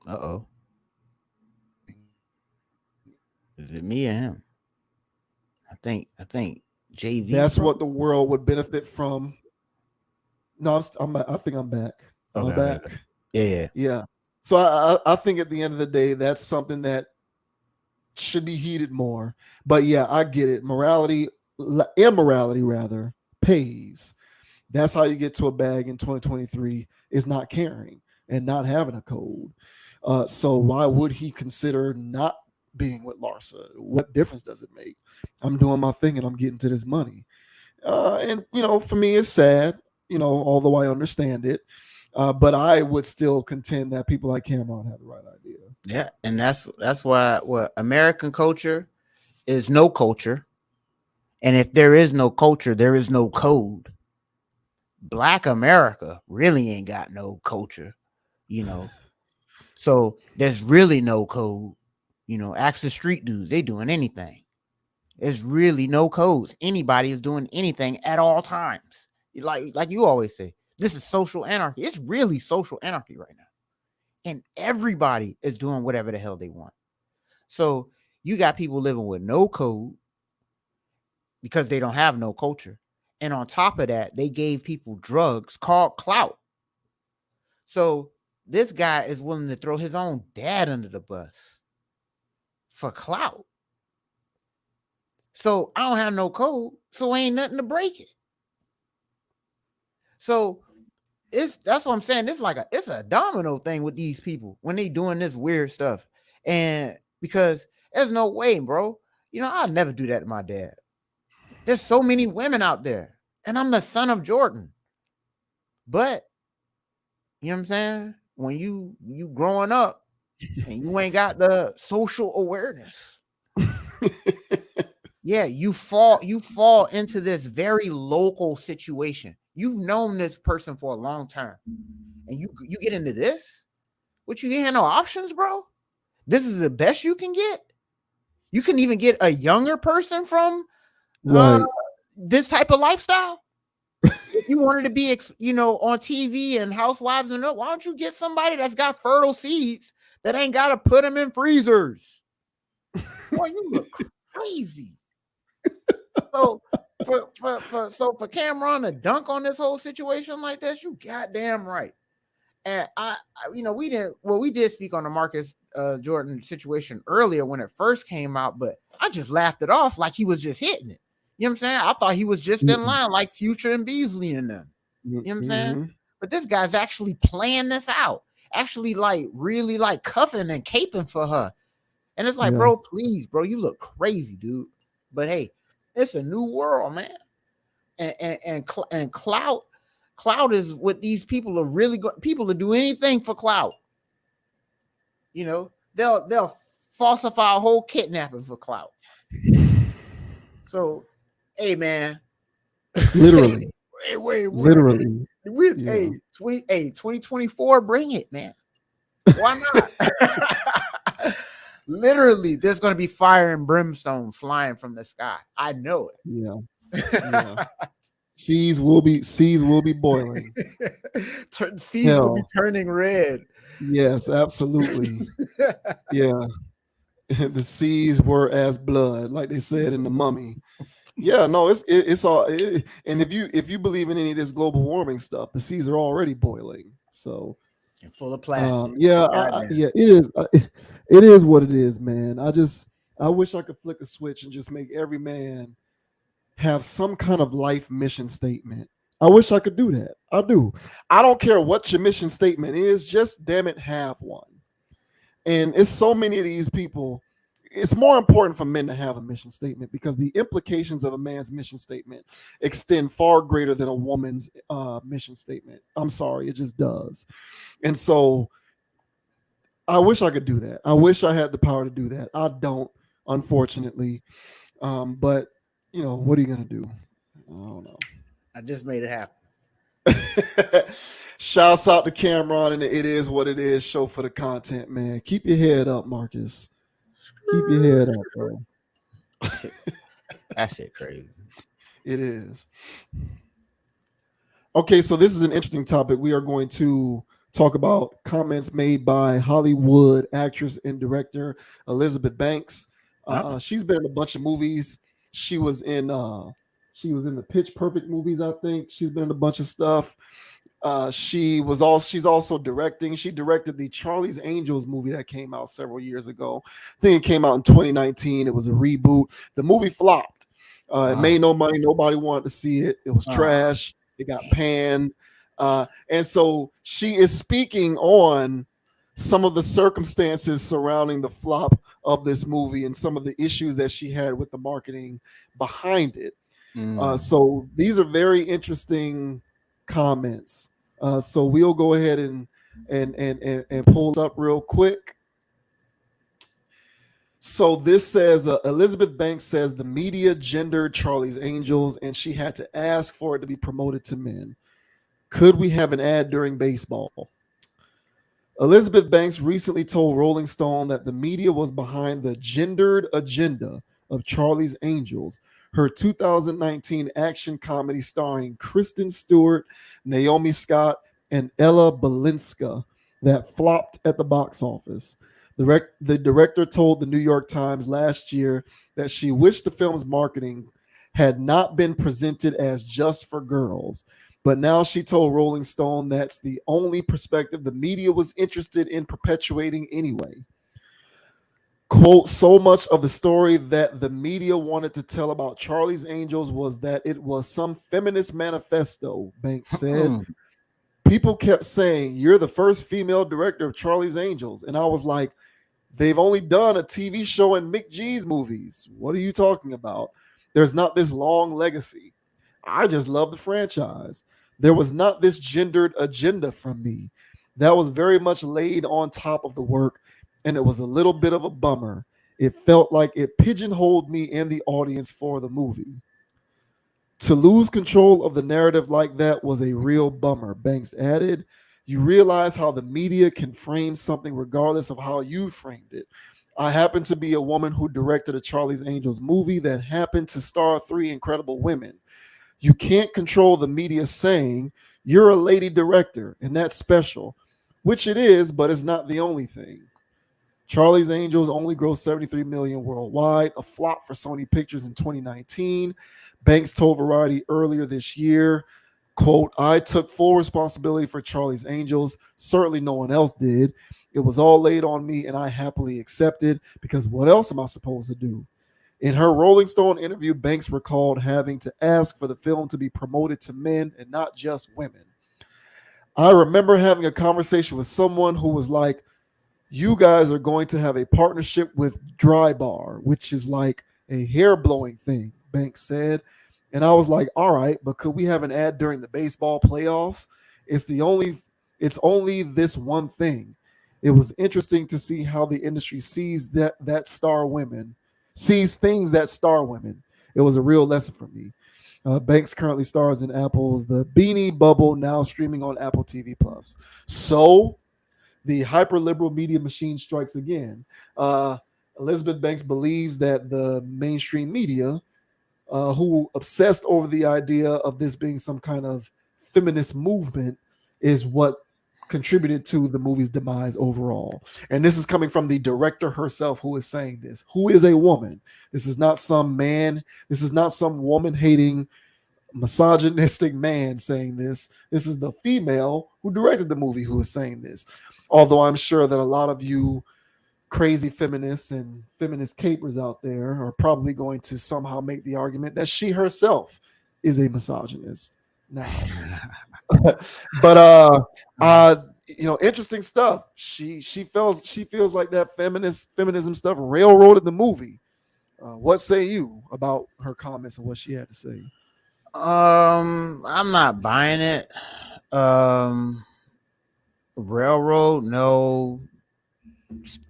Uh-oh. Is it me or him? I think JV. That's what the world would benefit from. No, I think I'm back. I'm back. Yeah. So I think at the end of the day, that's something that should be heeded more. But yeah, I get it. Immorality rather pays. That's how you get to a bag in 2023 is not caring. and not having a code. So why would he consider not being with Larsa? What difference does it make? I'm doing my thing and I'm getting to this money. And for me, it's sad. Although I understand it, but I would still contend that people like Cameron had the right idea. Yeah, and that's why what American culture is no culture, and if there is no culture, there is no code. Black America really ain't got no culture, so there's really no code. Ask the street dudes, they doing anything. There's really no codes. Anybody is doing anything at all times. Like you always say, this is social anarchy. It's really social anarchy right now. And everybody is doing whatever the hell they want. So you got people living with no code because they don't have no culture. And on top of that, they gave people drugs called clout. So this guy is willing to throw his own dad under the bus for clout. So I don't have no code, so ain't nothing to break it. So that's what I'm saying. It's a domino thing with these people when they doing this weird stuff. And because there's no way, bro. I'll never do that to my dad. There's so many women out there, and I'm the son of Jordan. But you know what I'm saying? When you growing up and you ain't got the social awareness, yeah, you fall into this very local situation. You've known this person for a long time, and you get into this. What, you ain't have no options, bro? This is the best you can get. You can even get a younger person from this type of lifestyle. If you wanted to be, on TV and Housewives and why don't you get somebody that's got fertile seeds that ain't got to put them in freezers? Boy, you look crazy. So for Cameron to dunk on this whole situation like this, you goddamn right. And we did speak on the Marcus Jordan situation earlier when it first came out, but I just laughed it off like he was just hitting it. You know what I'm saying? I thought he was just in line like Future and Beasley and them. You know what I'm saying? But this guy's actually playing this out, actually really cuffing and caping for her. And it's like, bro, please, bro, you look crazy, dude. But hey, it's a new world, man. And clout is what these people are really going. People will do anything for clout. They'll falsify a whole kidnapping for clout. So, hey, man, literally, wait, literally, 2024, bring it, man. Why not? Literally, there's going to be fire and brimstone flying from the sky. I know it. Yeah. Seas will be boiling. Seas will be turning red. Yes, absolutely. Yeah. The seas were as blood, like they said in The Mummy. Yeah, no, it's all. And if you believe in any of this global warming stuff, the seas are already boiling. So. And full of plastic. It is. It is what it is, man. I wish I could flick a switch and just make every man have some kind of life mission statement. I wish I could do that. I do. I don't care what your mission statement is. Just damn it, have one. And it's so many of these people. It's more important for men to have a mission statement because the implications of a man's mission statement extend far greater than a woman's mission statement. I'm sorry, it just does. And so I wish I could do that. I wish I had the power to do that. I don't, unfortunately. But, what are you going to do? I don't know. I just made it happen. Shouts out to Cameron and the It Is What It Is show for the content, man. Keep your head up, Marcus. Keep your head up, bro. That shit crazy. It is. Okay, so this is an interesting topic. We are going to talk about comments made by Hollywood actress and director Elizabeth Banks. She's been in a bunch of movies. She was in the Pitch Perfect movies, I think. She's been in a bunch of stuff. She's also directing. She directed the Charlie's Angels movie that came out several years ago. I think it came out in 2019. It was a reboot. The movie flopped. It made no money. Nobody wanted to see it. It was trash. It got panned. And so she is speaking on some of the circumstances surrounding the flop of this movie and some of the issues that she had with the marketing behind it. So these are very interesting comments. So we'll go ahead and pull this up real quick. So this says Elizabeth Banks says the media gendered Charlie's Angels and she had to ask for it to be promoted to men. Could we have an ad during baseball? Elizabeth Banks recently told Rolling Stone that the media was behind the gendered agenda of Charlie's Angels, her 2019 action comedy starring Kristen Stewart, Naomi Scott, and Ella Balinska that flopped at the box office. The director told the New York Times last year that she wished the film's marketing had not been presented as just for girls. But now she told Rolling Stone that's the only perspective the media was interested in perpetuating anyway. Quote, so much of the story that the media wanted to tell about Charlie's Angels was that it was some feminist manifesto, Banks said. People kept saying, you're the first female director of Charlie's Angels. And I was like, they've only done a TV show and Mick G's movies. What are you talking about? There's not this long legacy. I just love the franchise. There was not this gendered agenda from me. That was very much laid on top of the work, and it was a little bit of a bummer. It felt like it pigeonholed me and the audience for the movie. To lose control of the narrative like that was a real bummer, Banks added. You realize how the media can frame something regardless of how you framed it. I happen to be a woman who directed a Charlie's Angels movie that happened to star 3 incredible women. You can't control the media saying you're a lady director and that's special, which it is, but it's not the only thing. Charlie's Angels only grossed $73 million worldwide, a flop for Sony Pictures in 2019. Banks told Variety earlier this year, quote, I took full responsibility for Charlie's Angels. Certainly no one else did. It was all laid on me and I happily accepted because what else am I supposed to do? In her Rolling Stone interview, Banks recalled having to ask for the film to be promoted to men and not just women. I remember having a conversation with someone who was like, you guys are going to have a partnership with Dry Bar, which is like a hair blowing thing, Banks said. And I was like, all right, but could we have an ad during the baseball playoffs? It's only this one thing. It was interesting to see how the industry sees sees things that star women. It was a real lesson for me. Banks currently stars in Apple's The Beanie Bubble, now streaming on Apple TV Plus. So the hyper-liberal media machine strikes again. Elizabeth Banks believes that the mainstream media, who obsessed over the idea of this being some kind of feminist movement, is what contributed to the movie's demise overall. And this is coming from the director herself who is saying this, who is a woman. This is not some man. This is not some woman-hating, misogynistic man saying this. This is the female who directed the movie who is saying this. Although I'm sure that a lot of you crazy feminists and feminist capers out there are probably going to somehow make the argument that she herself is a misogynist now. But interesting stuff. She feels like that feminism stuff railroaded the movie. What say you about her comments and what she had to say? I'm not buying it. Railroad, no.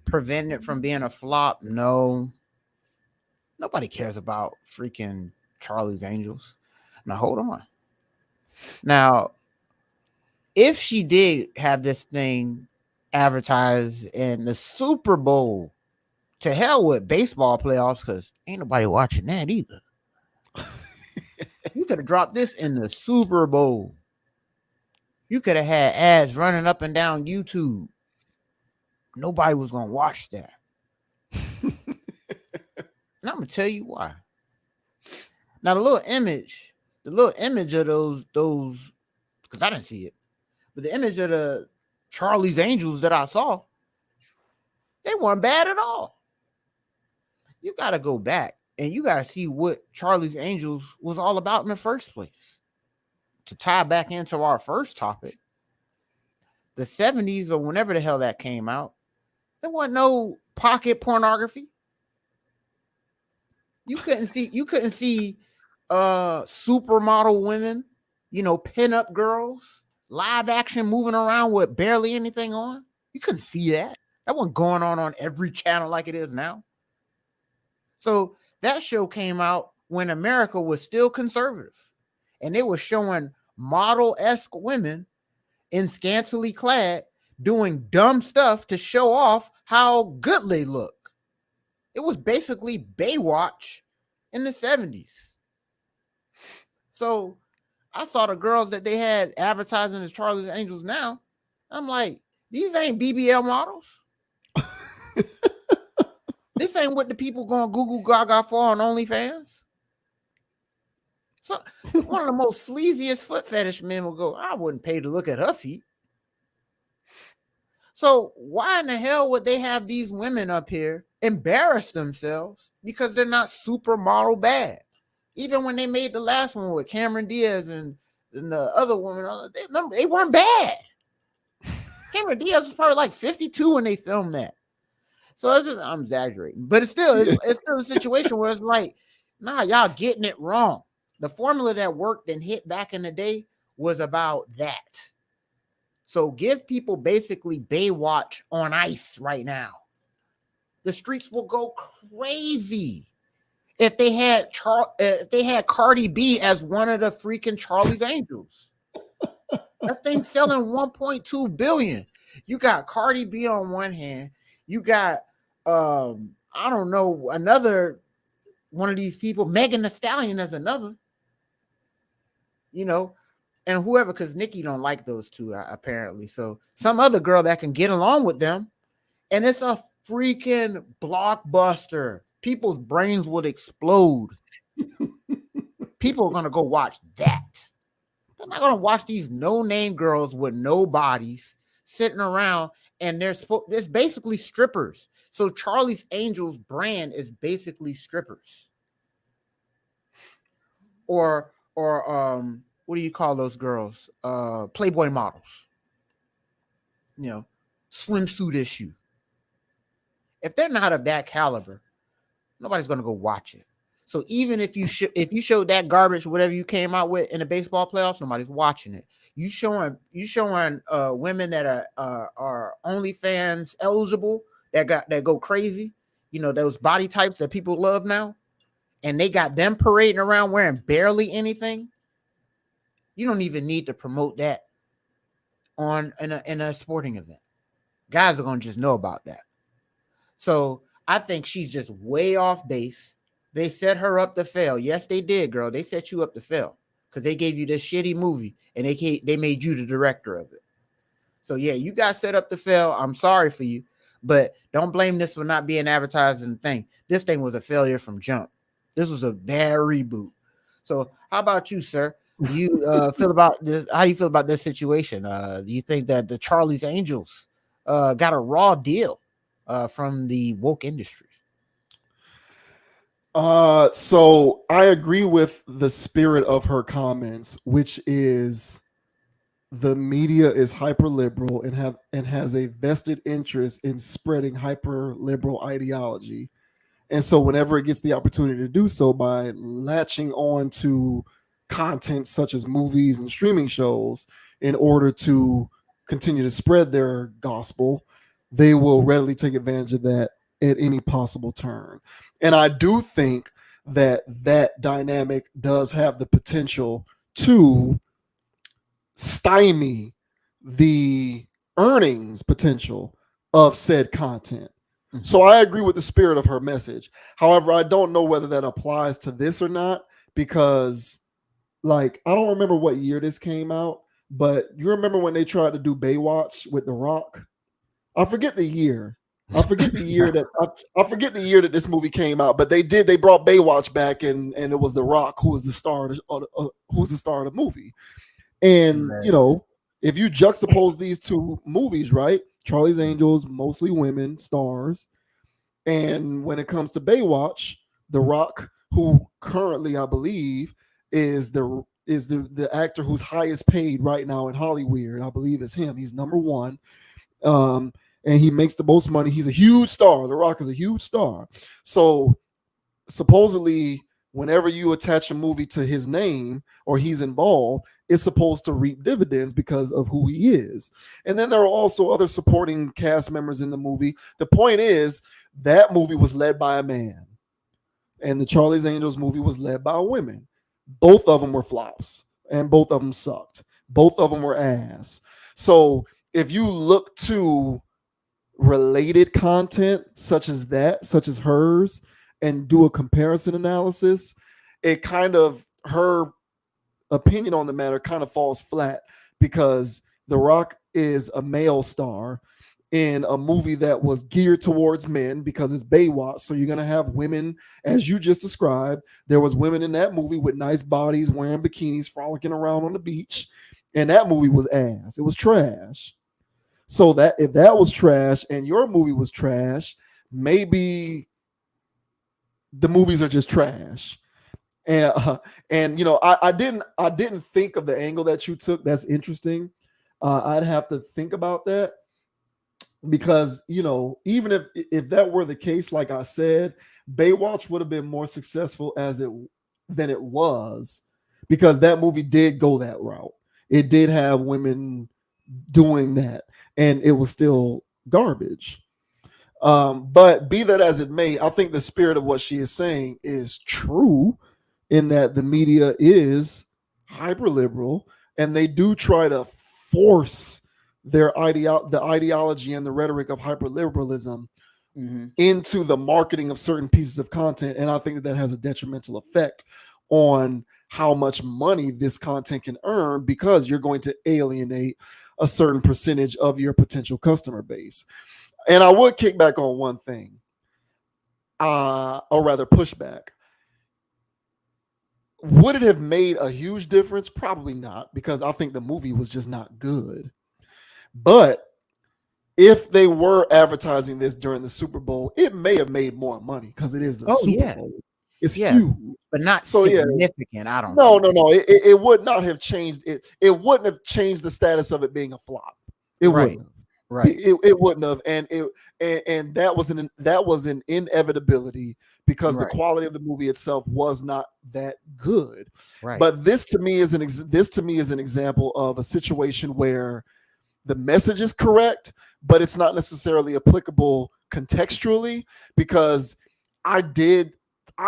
Prevent it from being a flop, no. Nobody cares about freaking Charlie's Angels. Now hold on. Now, if she did have this thing advertised in the Super Bowl, to hell with baseball playoffs, because ain't nobody watching that either. You could have dropped this in the Super Bowl. You could have had ads running up and down YouTube. Nobody was gonna watch that. And I'm gonna tell you why. Now the little image of those, because I didn't see it, but the image of the Charlie's Angels that I saw, they weren't bad at all. You gotta go back and you gotta see what Charlie's Angels was all about in the first place. to tie back into our first topic, the 70s or whenever the hell that came out, there wasn't no pocket pornography. You couldn't see supermodel women, pinup girls, live action moving around with barely anything on. You couldn't see that. That wasn't going on every channel like it is now. So that show came out when America was still conservative, and they were showing model-esque women in scantily clad doing dumb stuff to show off how good they look. It was basically Baywatch in the 70s. So I saw the girls that they had advertising as Charlie's Angels now. I'm like, these ain't BBL models. This ain't what the people going Google Gaga for on OnlyFans. So one of the most sleaziest foot fetish men will go, I wouldn't pay to look at her feet. So why in the hell would they have these women up here embarrass themselves because they're not supermodel bad? Even when they made the last one with Cameron Diaz and the other woman, they weren't bad. Cameron Diaz was probably like 52 when they filmed that. So it's just, I'm exaggerating, but it's still a situation where it's like, nah, y'all getting it wrong. The formula that worked and hit back in the day was about that. So give people basically Baywatch on ice right now. The streets will go crazy if they had Cardi B as one of the freaking Charlie's Angels. That thing's selling 1.2 billion. You got Cardi B on one hand. You got I don't know, another one of these people, Megan Thee Stallion as another. And whoever, because Nikki don't like those two apparently. So some other girl that can get along with them, and it's a freaking blockbuster. People's brains would explode. People are gonna go watch that. They're not gonna watch these no-name girls with no bodies sitting around, and it's basically strippers. So Charlie's Angels brand is basically strippers. Or what do you call those girls? Playboy models. Swimsuit issue. If they're not of that caliber, nobody's gonna go watch it. So even if you showed that garbage, whatever you came out with in the baseball playoffs, nobody's watching it. You showing women that are OnlyFans eligible that go crazy, those body types that people love now, and they got them parading around wearing barely anything. You don't even need to promote that in a sporting event. Guys are gonna just know about that. So I think she's just way off base. They set her up to fail. Yes, they did, girl. They set you up to fail because they gave you this shitty movie and they made you the director of it. So yeah, you got set up to fail. I'm sorry for you, but don't blame this for not being advertised in the thing. This thing was a failure from jump. This was a bad reboot. So how about you, sir? Do you feel about this? How do you feel about this situation? Do you think that the Charlie's Angels got a raw deal from the woke industry? So I agree with the spirit of her comments, which is the media is hyper liberal and has a vested interest in spreading hyper liberal ideology. And so whenever it gets the opportunity to do so by latching on to content such as movies and streaming shows in order to continue to spread their gospel, they will readily take advantage of that at any possible turn. And I do think that dynamic does have the potential to stymie the earnings potential of said content. Mm-hmm. So I agree with the spirit of her message. However, I don't know whether that applies to this or not, because I don't remember what year this came out, but you remember when they tried to do Baywatch with The Rock? I forget the year. I forget the year that this movie came out, but they brought Baywatch back, and it was The Rock who was the star of the movie. And if you juxtapose these two movies, right? Charlie's Angels, mostly women stars, and when it comes to Baywatch, The Rock, who currently I believe is the is the actor who's highest paid right now in Hollywood. I believe it's him. He's number one. And he makes the most money. He's a huge star. The Rock is a huge star. So supposedly, whenever you attach a movie to his name or he's involved, it's supposed to reap dividends because of who he is. And then there are also other supporting cast members in the movie. The point is, that movie was led by a man, and the Charlie's Angels movie was led by women. Both of them were flops, and both of them sucked. Both of them were ass. So if you look to related content such as that, such as hers, and do a comparison analysis, it kind of, her opinion on the matter kind of falls flat, because The Rock is a male star in a movie that was geared towards men because it's Baywatch. So you're going to have women, as you just described. There was women in that movie with nice bodies, wearing bikinis, frolicking around on the beach. And that movie was ass. It was trash. So that if that was trash and your movie was trash, maybe the movies are just trash. And you know, I didn't think of the angle that you took. That's interesting. I'd have to think about that, because you know, even if that were the case, like I said, Baywatch would have been more successful than it was, because that movie did go that route. It did have women doing that, and it was still garbage. But be that as it may, I think the spirit of what she is saying is true, in that the media is hyper liberal, and they do try to force the ideology and the rhetoric of hyper liberalism into the marketing of certain pieces of content. And I think that has a detrimental effect on how much money this content can earn, because you're going to alienate a certain percentage of your potential customer base. And I would kick back on one thing, or rather push back. Would it have made a huge difference? Probably not, because I think the movie was just not good. But if they were advertising this during the Super Bowl, it may have made more money, because it is the Super Bowl. It's huge, but not so significant. I don't. No. It would not have changed it. It wouldn't have changed the status of it being a flop. It wouldn't have. Right. It wouldn't have, and that was an inevitability, because the quality of the movie itself was not that good. Right. But this to me is an example of a situation where the message is correct, but it's not necessarily applicable contextually, because I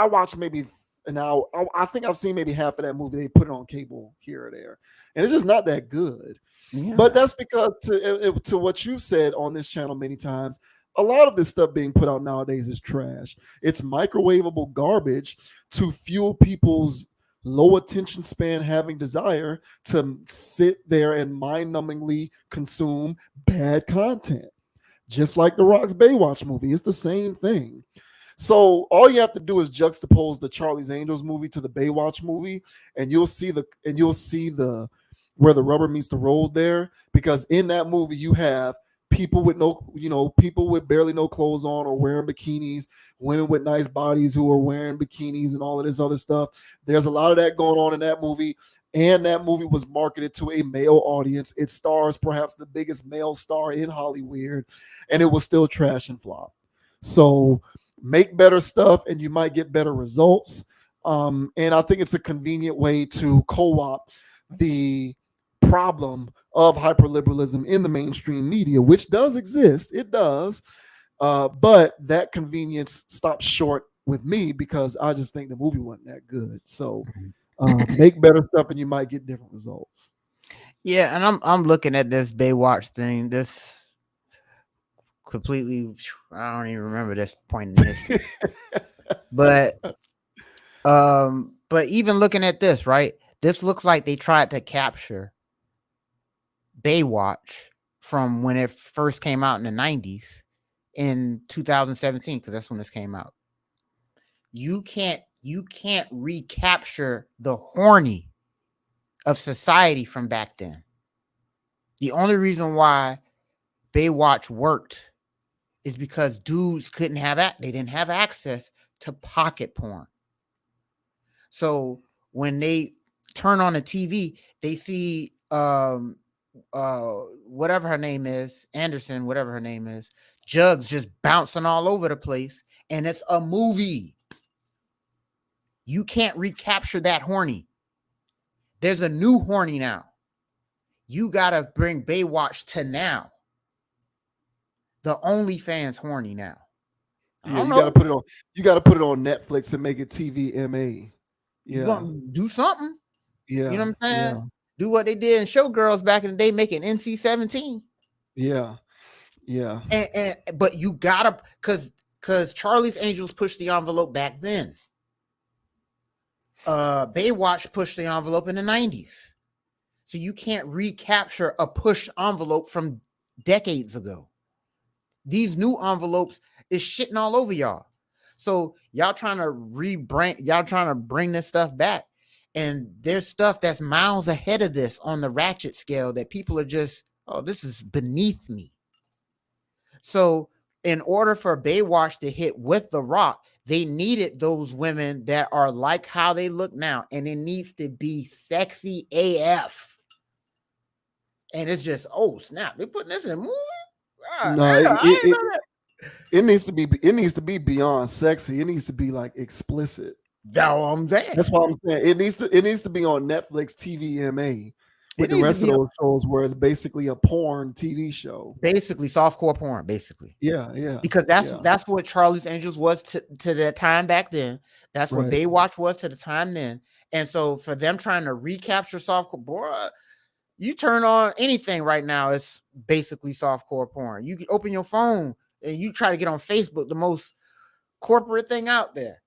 watched maybe an hour. I think I've seen maybe half of that movie. They put it on cable here or there, and it's just not that good. Yeah. But that's because to what you've said on this channel many times, a lot of this stuff being put out nowadays is trash. It's microwavable garbage to fuel people's low attention span, having desire to sit there and mind-numbingly consume bad content. Just like the Rock's Baywatch movie, it's the same thing. So all you have to do is juxtapose the Charlie's Angels movie to the Baywatch movie, and you'll see the where the rubber meets the road there. Because in that movie, you have people with barely no clothes on or wearing bikinis, women with nice bodies who are wearing bikinis, and all of this other stuff. There's a lot of that going on in that movie. And that movie was marketed to a male audience. It stars perhaps the biggest male star in Hollywood, and it was still trash and flop. So make better stuff and you might get better results. And I think it's a convenient way to co-opt the problem of hyperliberalism in the mainstream media, which does exist. It does. But that convenience stops short with me, because I just think the movie wasn't that good. So make better stuff and you might get different results. Yeah, and I'm looking at this Baywatch thing. This completely, I don't even remember this point in history. But even looking at this, right? This looks like they tried to capture Baywatch from when it first came out in the 90s in 2017, because that's when this came out. You can't recapture the horny of society from back then. The only reason why Baywatch worked is because dudes they didn't have access to pocket porn. So when they turn on the TV, they see whatever her name is, Anderson, whatever her name is, Jugs just bouncing all over the place, and it's a movie. You can't recapture that horny. There's a new horny now. You gotta bring Baywatch to now. The OnlyFans horny now. Yeah, you gotta put it on. You gotta put it on Netflix and make it TVMA. You Yeah, gonna do something. yeah, You know what I'm saying? yeah, Do what they did in Showgirls back in the day, make it NC-17. yeah, yeah. But you gotta, because Charlie's Angels pushed the envelope back then. Baywatch pushed the envelope in the 90s. So you can't recapture a pushed envelope from decades ago. These new envelopes is shitting all over y'all. So y'all trying to rebrand, y'all trying to bring this stuff back. And there's stuff that's miles ahead of this on the ratchet scale that people are just, oh, this is beneath me. So in order for Baywatch to hit with The Rock, they needed those women that are like how they look now. And it needs to be sexy AF. And it's just, oh, snap. They're putting this in a movie? No, it needs to be beyond sexy. It needs to be like explicit. That's what I'm saying. That's what I'm saying. It needs to be on Netflix TVMA with the rest of those shows where it's basically a porn TV show. Basically softcore porn, basically. Yeah, yeah. Because that's what Charlie's Angels was to their time back then. That's what Baywatch was to the time then. And so for them trying to recapture softcore, boy, you turn on anything right now, it's basically softcore porn. You can open your phone and you try to get on Facebook, the most corporate thing out there,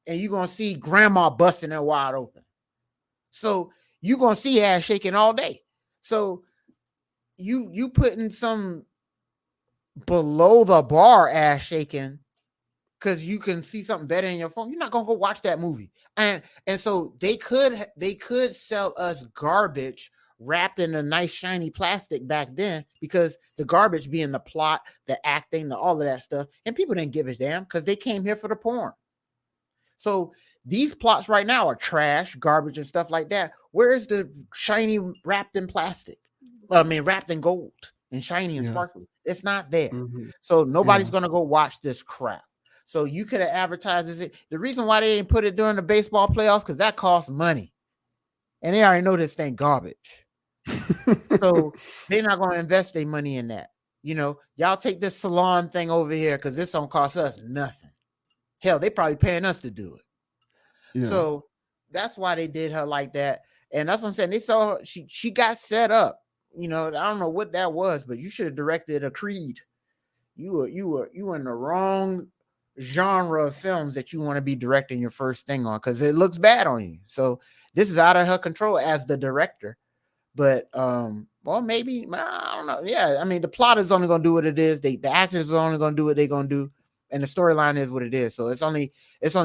and you're gonna see grandma busting it wide open. So you're gonna see ass shaking all day. So you putting some below the bar ass shaking because you can see something better in your phone. You're not gonna go watch that movie. And so they could sell us garbage wrapped in a nice shiny plastic back then, because the garbage being the plot, the acting, all of that stuff, and people didn't give a damn because they came here for the porn. So these plots right now are trash, garbage, and stuff like that. Where's the shiny wrapped in plastic? I mean, wrapped in gold and shiny and sparkly. It's not there. Mm-hmm. So nobody's gonna go watch this crap. So you could have advertised this. The reason why they didn't put it during the baseball playoffs, because that costs money, and they already know this thing garbage. So they're not going to invest their money in that. You know, y'all take this salon thing over here because this don't cost us nothing. Hell, they probably paying us to do it. Yeah. So that's why they did her like that. And that's what I'm saying. They saw her, she got set up. You know, I don't know what that was, but you should have directed a Creed. You were in the wrong genre of films that you want to be directing your first thing on, because it looks bad on you. So this is out of her control as the director. But well, maybe, I don't know. Yeah, I mean, the plot is only gonna do what it is. The actors are only gonna do what they're gonna do, and the storyline is what it is. So it's only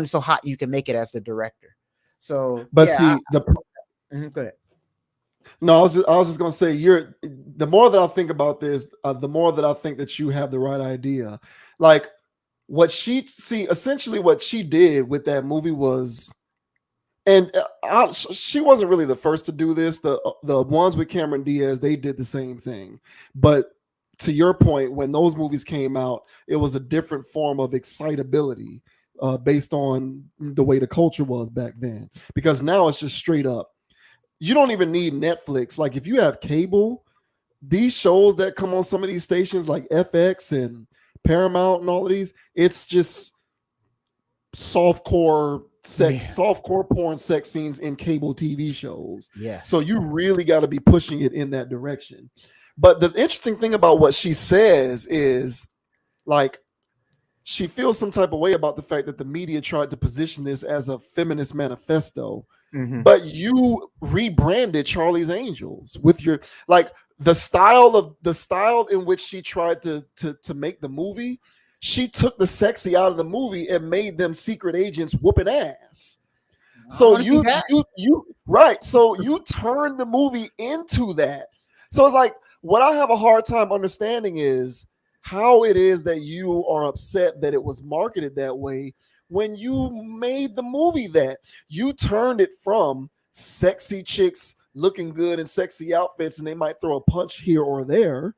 so hot you can make it as the director. So, but yeah, see, go ahead. No, I was just gonna say, the more that I think about this, the more that I think that you have the right idea. Like essentially what she did with that movie was. And she wasn't really the first to do this. The ones with Cameron Diaz, they did the same thing. But to your point, when those movies came out, it was a different form of excitability based on the way the culture was back then. Because now it's just straight up. You don't even need Netflix. Like if you have cable, these shows that come on some of these stations like FX and Paramount and all of these, it's just softcore porn sex scenes in cable TV shows. Yeah. So you really got to be pushing it in that direction. But the interesting thing about what she says is, like, she feels some type of way about the fact that the media tried to position this as a feminist manifesto. Mm-hmm. But you rebranded Charlie's Angels with your, like, the style in which she tried to make the movie. She took the sexy out of the movie and made them secret agents whooping ass. So you right. So you turned the movie into that. So it's like, what I have a hard time understanding is how it is that you are upset that it was marketed that way when you made the movie that. You turned it from sexy chicks looking good in sexy outfits, and they might throw a punch here or there.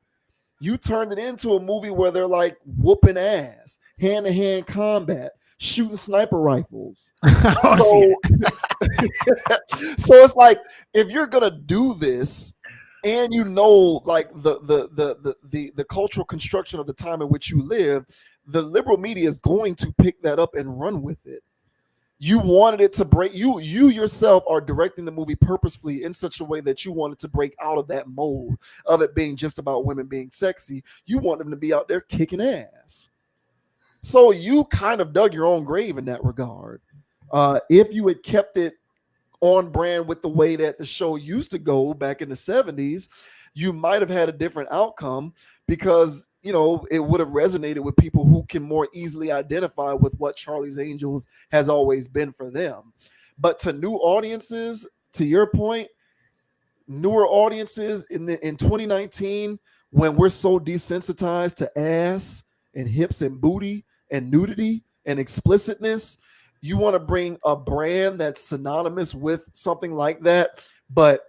You turned it into a movie where they're like whooping ass, hand-to-hand combat, shooting sniper rifles. So, so it's like, if you're gonna do this, and you know, like the cultural construction of the time in which you live, the liberal media is going to pick that up and run with it. You wanted it to break. You yourself are directing the movie purposefully in such a way that you wanted to break out of that mold of it being just about women being sexy. You want them to be out there kicking ass. So you kind of dug your own grave in that regard. If you had kept it on brand with the way that the show used to go back in the 70s, you might have had a different outcome, because it would have resonated with people who can more easily identify with what Charlie's Angels has always been for them. But to new audiences, to your point, newer audiences in 2019, when we're so desensitized to ass and hips and booty and nudity and explicitness, you want to bring a brand that's synonymous with something like that, but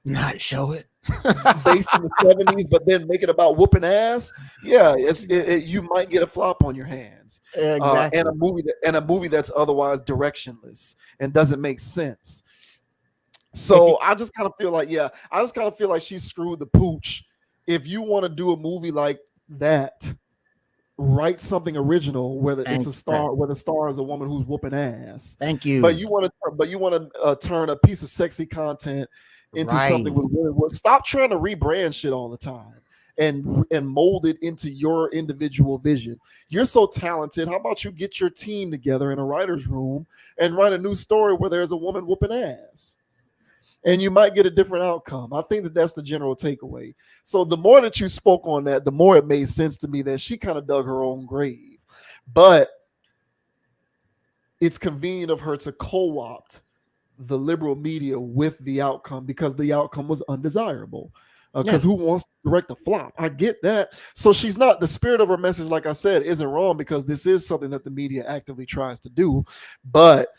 not show it based in the 70s, but then make it about whooping ass. Yeah, you might get a flop on your hands. Exactly. And a movie that's otherwise directionless and doesn't make sense. So I just kind of feel like she screwed the pooch. If you want to do a movie like that, write something original where it's a star, where the star is a woman who's whooping ass. Thank you. But you want to turn a piece of sexy content into something with stop trying to rebrand shit all the time and mold it into your individual vision. You're so talented. How about you get your team together in a writer's room and write a new story where there's a woman whooping ass? And you might get a different outcome. I think that's the general takeaway. So the more that you spoke on that, the more it made sense to me that she kind of dug her own grave. But it's convenient of her to co-opt the liberal media with the outcome, because the outcome was undesirable. Because who wants to direct a flop? I get that. So she's not, the spirit of her message, like I said, isn't wrong, because this is something that the media actively tries to do. But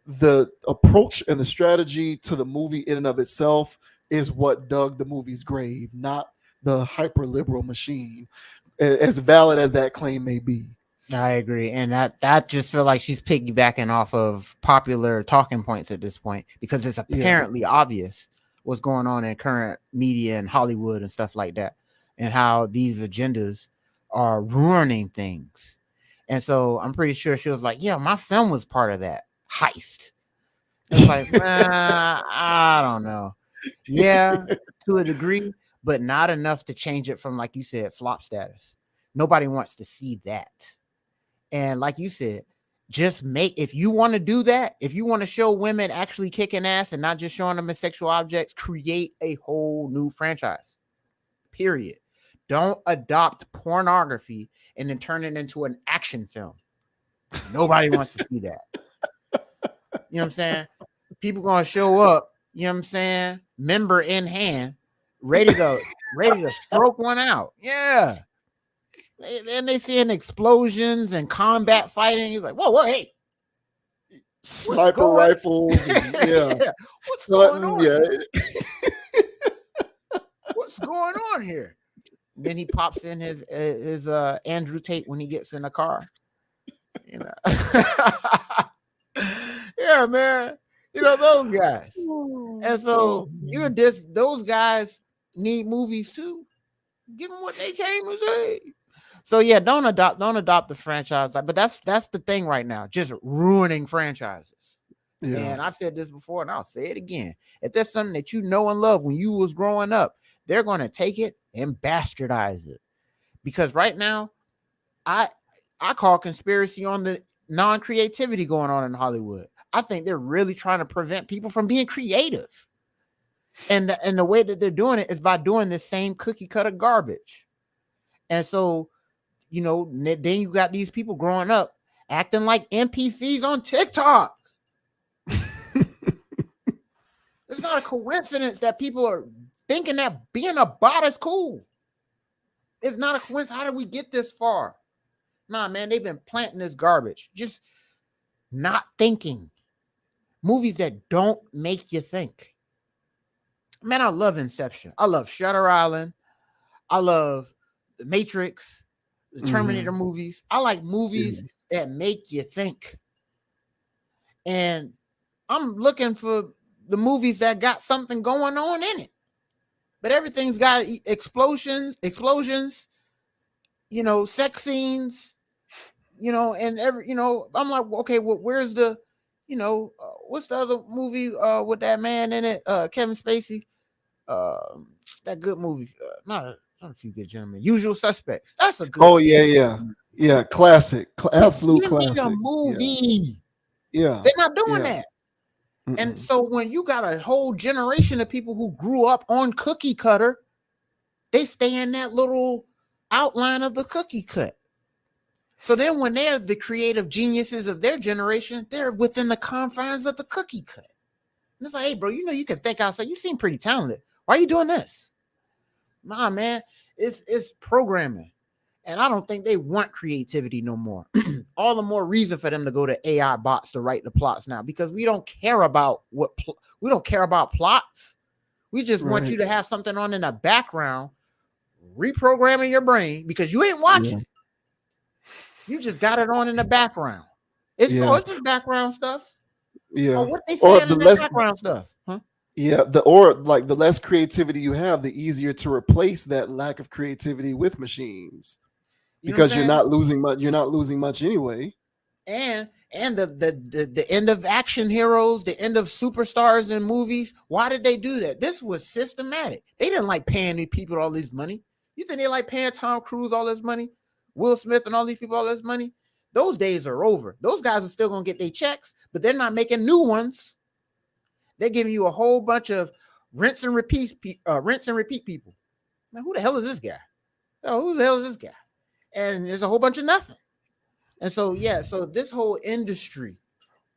the approach and the strategy to the movie in and of itself is what dug the movie's grave, not the hyper liberal machine, as valid as that claim may be. I agree. And that just feel like she's piggybacking off of popular talking points at this point, because it's apparently obvious what's going on in current media and Hollywood and stuff like that, and how these agendas are ruining things. And so I'm pretty sure she was like, yeah, my film was part of that heist. It's like, I don't know. Yeah, to a degree, but not enough to change it from, like you said, flop status. Nobody wants to see that. And like you said, just if you want to do that, if you want to show women actually kicking ass and not just showing them as sexual objects, create a whole new franchise. Period. Don't adopt pornography and then turn it into an action film. Nobody wants to see that. You know what I'm saying? People gonna show up, you know what I'm saying? Member in hand, ready to stroke one out. Yeah. And they seeing explosions and combat fighting. He's like, whoa, hey. Sniper rifles. Yeah. What's going on? Yeah. What's going on here? And then he pops in his Andrew Tate when he gets in the car. You know. Yeah, man. You know, those guys. And so those guys need movies too. Give them what they came to say. So yeah, don't adopt the franchise. But that's the thing right now, just ruining franchises. Yeah. And I've said this before, and I'll say it again. If there's something that you know and love when you was growing up, they're going to take it and bastardize it. Because right now, I call conspiracy on the non-creativity going on in Hollywood. I think they're really trying to prevent people from being creative. And the way that they're doing it is by doing the same cookie cutter garbage. And so, you know, then you got these people growing up acting like NPCs on TikTok. It's not a coincidence that people are thinking that being a bot is cool. It's not a coincidence. How did we get this far? Nah, man, they've been planting this garbage. Just not thinking. Movies that don't make you think. Man, I love Inception. I love Shutter Island. I love The Matrix, the Terminator movies. I like movies that make you think. And I'm looking for the movies that got something going on in it. But everything's got explosions, sex scenes, and I'm like, okay, well, where's the, what's the other movie with that man in it, Kevin Spacey, that good movie, not a Few Good Gentlemen, Usual Suspects. That's a good. Oh yeah, classic, absolute classic. Give me a movie. Yeah, they're not doing that. And so when you got a whole generation of people who grew up on cookie cutter, they stay in that little outline of the cookie cut. So then when they're the creative geniuses of their generation, they're within the confines of the cookie cut. And it's like, hey, bro, you can think outside. You seem pretty talented. Why are you doing this? Nah, man, it's programming. And I don't think they want creativity no more. All the more reason for them to go to AI bots to write the plots now, because we don't care about we don't care about plots. We just want you to have something on in the background, reprogramming your brain because you ain't watching it. You just got it on in the background. It's just background stuff. Yeah. What they saying in the background stuff, huh? Yeah, the less creativity you have, the easier to replace that lack of creativity with machines. Because you're not losing much. You're not losing much anyway. And the end of action heroes, the end of superstars in movies. Why did they do that? This was systematic. They didn't like paying these people all this money. You think they like paying Tom Cruise all this money, Will Smith and all these people all this money? Those days are over. Those guys are still gonna get their checks, but they're not making new ones. They're giving you a whole bunch of rinse and repeat people. Man, who the hell is this guy? Oh, who the hell is this guy? And there's a whole bunch of nothing. And so, so this whole industry,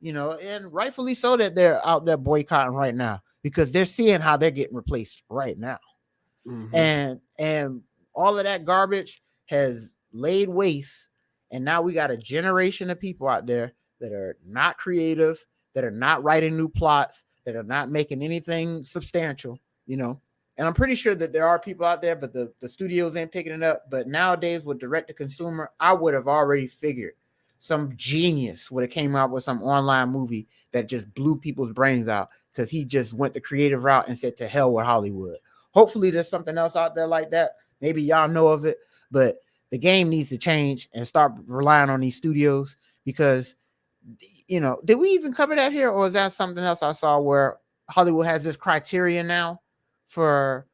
and rightfully so that they're out there boycotting right now because they're seeing how they're getting replaced right now. And all of that garbage has laid waste. And now we got a generation of people out there that are not creative, that are not writing new plots, that are not making anything substantial, And I'm pretty sure that there are people out there, but the studios ain't picking it up. But nowadays with direct to consumer, I would have already figured some genius would have came out with some online movie that just blew people's brains out because he just went the creative route and said to hell with Hollywood. Hopefully there's something else out there like that. Maybe y'all know of it, but the game needs to change and start relying on these studios because, did we even cover that here? Or is that something else I saw where Hollywood has this criteria now for,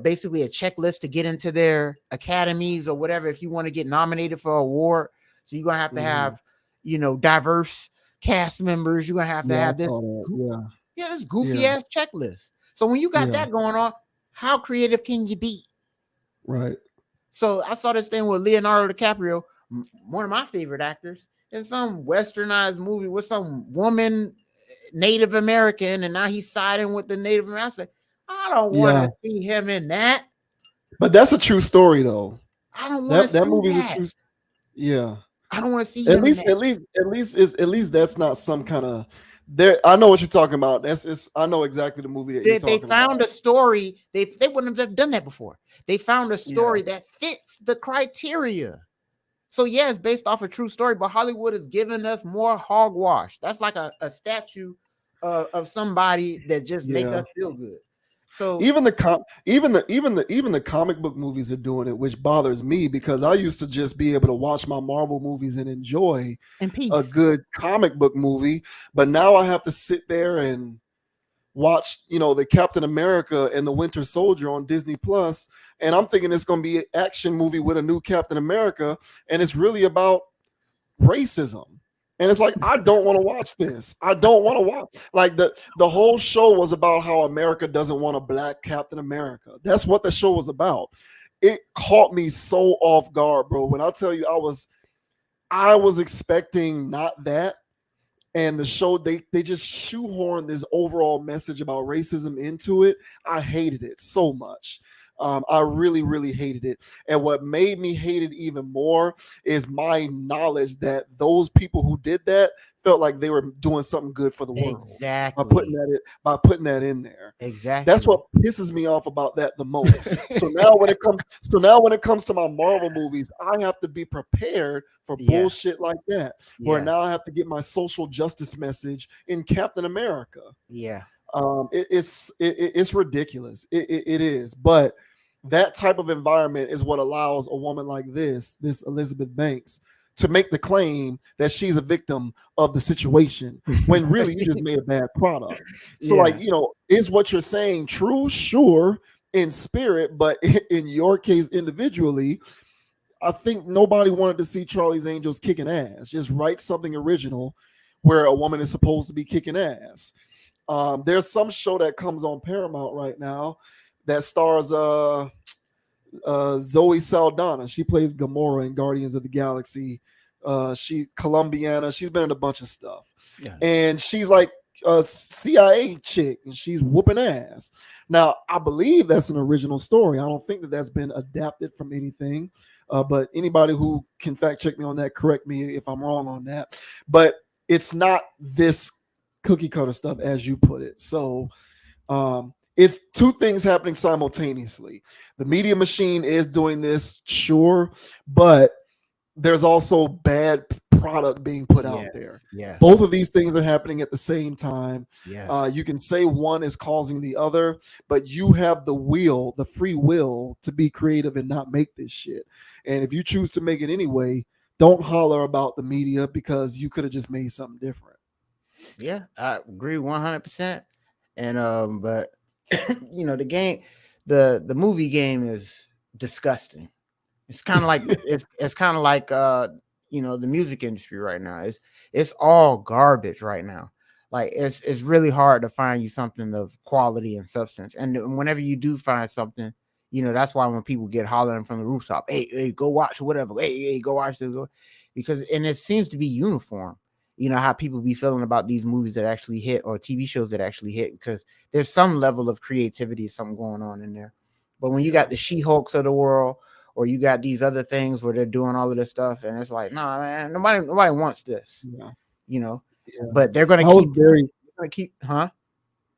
basically a checklist to get into their academies or whatever, if you want to get nominated for an award. So you're going to have, diverse cast members. You're going to have have this, this goofy ass checklist. So when you got that going on, how creative can you be? Right. So I saw this thing with Leonardo DiCaprio, one of my favorite actors, in some westernized movie with some woman Native American, and now he's siding with the Native American. I don't want to see him in that. But that's a true story, though. I don't want to see that. Movie's a true. Yeah. I don't want to see him. At least that's not some kind of. There, I know what you're talking about. I know exactly the movie that you're talking about. They found a story. They wouldn't have done that before. They found a story that fits the criteria. So it's based off a true story, but Hollywood is giving us more hogwash. That's like a statue of somebody that just make us feel good. So even the comic book movies are doing it, which bothers me because I used to just be able to watch my Marvel movies and enjoy a good comic book movie, but now I have to sit there and watch, the Captain America and the Winter Soldier on Disney Plus, and I'm thinking it's going to be an action movie with a new Captain America, and it's really about racism. And it's like, I don't want to watch this. I don't want to watch. Like the whole show was about how America doesn't want a black Captain America. That's what the show was about. It caught me so off guard, bro. When I tell you, I was expecting not that. And the show, they just shoehorned this overall message about racism into it. I hated it so much. I really, really hated it. And what made me hate it even more is my knowledge that those people who did that felt like they were doing something good for the world Exactly. by putting that in there. Exactly. That's what pisses me off about that the most. So now when it comes to my Marvel movies, I have to be prepared for Yeah. bullshit like that. Where Yeah. now I have to get my social justice message in Captain America. Yeah. It's ridiculous. It is. But that type of environment is what allows a woman like this Elizabeth Banks, to make the claim that she's a victim of the situation when really you just made a bad product. So, Yeah. like, is what you're saying true? Sure, in spirit, but in your case individually, I think nobody wanted to see Charlie's Angels kicking ass. Just write something original where a woman is supposed to be kicking ass. There's some show that comes on Paramount right now that stars Zoe Saldana. She plays Gamora in Guardians of the Galaxy. She Colombiana. She's been in a bunch of stuff, and she's like a CIA chick, and she's whooping ass. Now, I believe that's an original story. I don't think that that's been adapted from anything. But anybody who can fact check me on that, correct me if I'm wrong on that. But it's not this cookie cutter stuff as you put it. So it's two things happening simultaneously. The media machine is doing this, sure, but there's also bad product being put out there. Yes. Both of these things are happening at the same time. Yes. You can say one is causing the other, but you have the free will to be creative and not make this shit. And if you choose to make it anyway, don't holler about the media, because you could have just made something different. Yeah, I agree 100%. And but the movie game is disgusting. It's kind of like it's kind of like the music industry right now. It's all garbage right now. Like it's really hard to find you something of quality and substance. And whenever you do find something, that's why when people get hollering from the rooftop, hey, go watch whatever, hey, go watch this, because it seems to be uniform. How people be feeling about these movies that actually hit, or TV shows that actually hit, because there's some level of creativity, something going on in there. But when you got the She-Hulks of the world, or you got these other things where they're doing all of this stuff, and it's like, nah, man, nobody wants this. Yeah. But they're gonna keep, huh?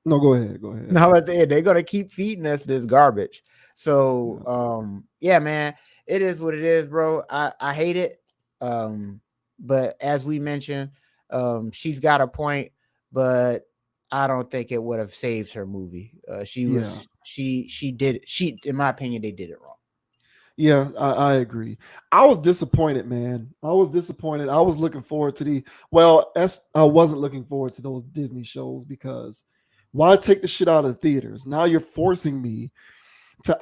No, go ahead. No, they're gonna keep feeding us this garbage. So yeah, man, it is what it is, bro. I hate it. But as we mentioned, she's got a point, but I don't think it would have saved her movie. She did it. In my opinion, they did it wrong. Yeah, I agree. I was disappointed, man. I was disappointed. I was looking forward to I wasn't looking forward to those Disney shows, because why take the shit out of the theaters? Now you're forcing me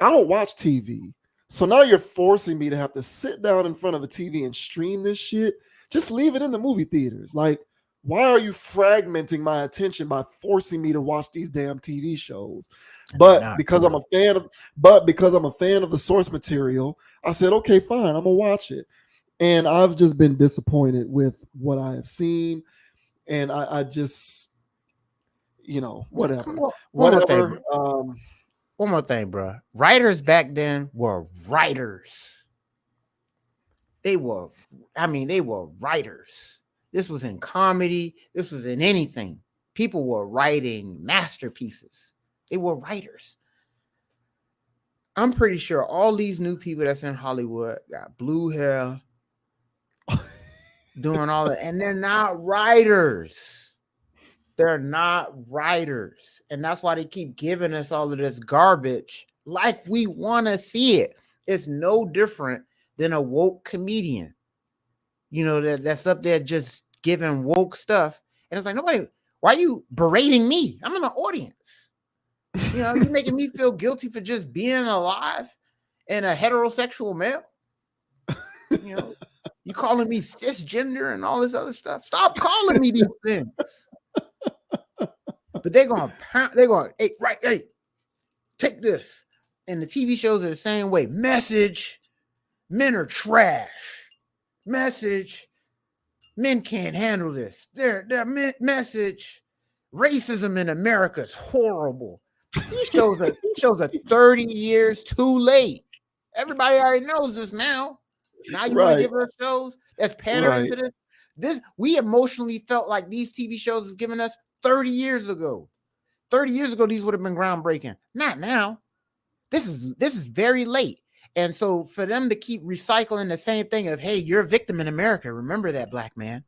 I don't watch TV. So now you're forcing me to have to sit down in front of a TV and stream this shit. Just leave it in the movie theaters. Like, why are you fragmenting my attention by forcing me to watch these damn TV shows? But because I'm a fan of the source material, I said, okay, fine, I'm gonna watch it. And I've just been disappointed with what I have seen. And I just, whatever. One more thing, bro. Writers back then were writers. They were writers. This was in comedy. This was in anything. People were writing masterpieces. They were writers. I'm pretty sure all these new people that's in Hollywood got blue hair, doing all that, and they're not writers. They're not writers. And that's why they keep giving us all of this garbage like we want to see it. It's no different than a woke comedian, that's up there just giving woke stuff. And it's like, why are you berating me? I'm in the audience. You're making me feel guilty for just being alive and a heterosexual male. You calling me cisgender and all this other stuff. Stop calling me these things. But they're going, hey, take this. And the TV shows are the same way. Message, men are trash. Message, men can't handle this. Their message, racism in America is horrible. These shows are 30 years too late. Everybody already knows this now. Now you want to give us shows that's pandering to this? This we emotionally felt like these TV shows was giving us 30 years ago. 30 years ago, these would have been groundbreaking. Not now. This is very late. And so for them to keep recycling the same thing of, hey, you're a victim in America. Remember that, black man.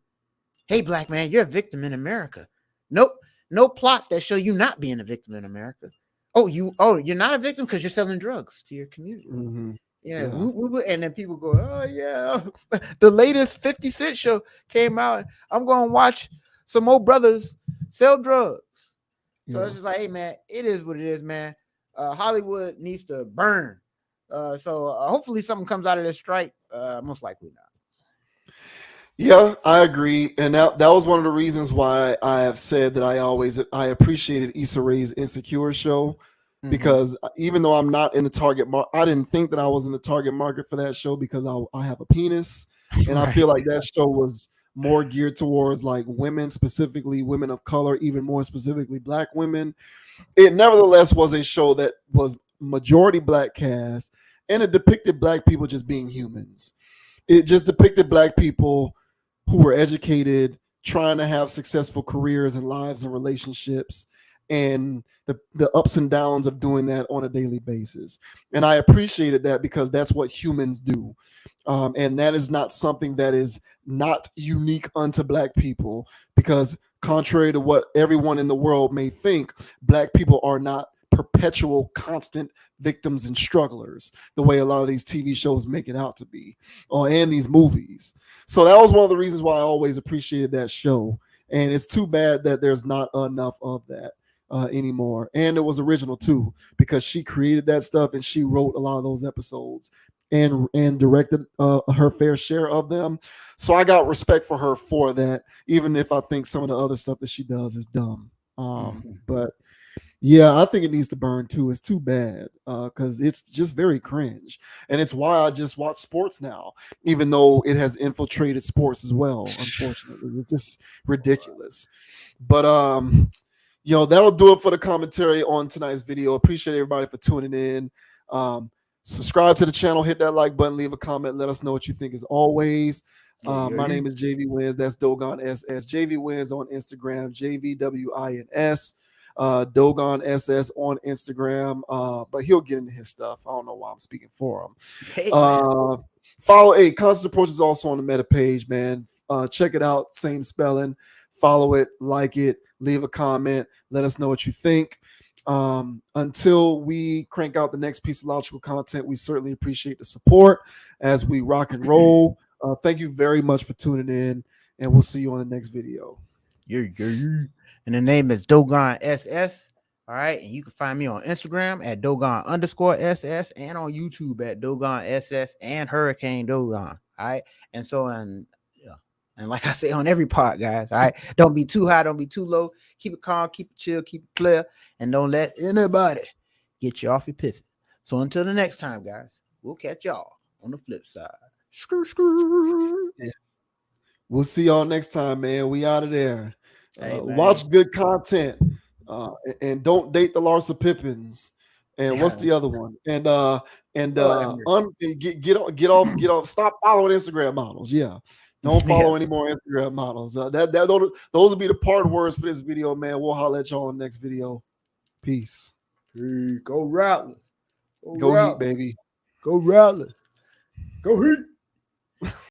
Hey, black man, you're a victim in America. Nope. No plots that show you not being a victim in America. You're not a victim because you're selling drugs to your community. Mm-hmm. Yeah. And then people go, oh yeah. The latest 50 Cent show came out. I'm going to watch some old brothers sell drugs. So it's just like, hey man, it is what it is, man. Hollywood needs to burn. So hopefully something comes out of this strike. Most likely not. Yeah, I agree, and that was one of the reasons why I have said that I appreciated Issa Rae's Insecure show, because even though I'm not in the target market, I didn't think that I was in the target market for that show because I have a penis, and I feel like that show was more geared towards like women, specifically women of color, even more specifically black women. It nevertheless was a show that was majority black cast, and it depicted black people just being humans. It just depicted black people who were educated, trying to have successful careers and lives and relationships, and the ups and downs of doing that on a daily basis. And I appreciated that because that's what humans do. And that is not something that is not unique unto black people, because contrary to what everyone in the world may think, black people are not perpetual, constant victims and strugglers the way a lot of these TV shows make it out to be, and these movies. So that was one of the reasons why I always appreciated that show. And it's too bad that there's not enough of that anymore. And it was original too, because she created that stuff and she wrote a lot of those episodes and directed her fair share of them. So I got respect for her for that, even if I think some of the other stuff that she does is dumb. But yeah, I think it needs to burn too. It's too bad because it's just very cringe. And it's why I just watch sports now, even though it has infiltrated sports as well, unfortunately. It's just ridiculous. But that'll do it for the commentary on tonight's video. Appreciate everybody for tuning in. Subscribe to the channel, hit that like button, leave a comment, let us know what you think as always. My name is JV Wins. That's Dogon SS. JV Wins on Instagram, JVWINS. Dogon SS on Instagram, but he'll get into his stuff. I don't know why I'm speaking for him. Follow Constant Approach is also on the Meta page, man. Check it out, same spelling. Follow it, like it, leave a comment, let us know what you think. Until we crank out the next piece of logical content, we certainly appreciate the support as we rock and roll. Thank you very much for tuning in, and we'll see you on the next video. And the name is Dogon SS. All right. And you can find me on Instagram at Dogon_SS and on YouTube at Dogon SS and Hurricane Dogon. All right. And so, and like I say on every part, guys, all right, don't be too high, don't be too low. Keep it calm, keep it chill, keep it clear, and don't let anybody get you off your pivot. So until the next time, guys, we'll catch y'all on the flip side. Yeah. We'll see y'all next time, man. We out of there. Hey, watch good content, and don't date the Larsa Pippens. And what's the other one? And get off. Stop following Instagram models. Yeah, don't follow any more Instagram models. Those will be the part words for this video, man. We'll holler at y'all in the next video. Peace. Hey, go Rattlers. Go Heat, baby. Go Rattlers. Go Heat.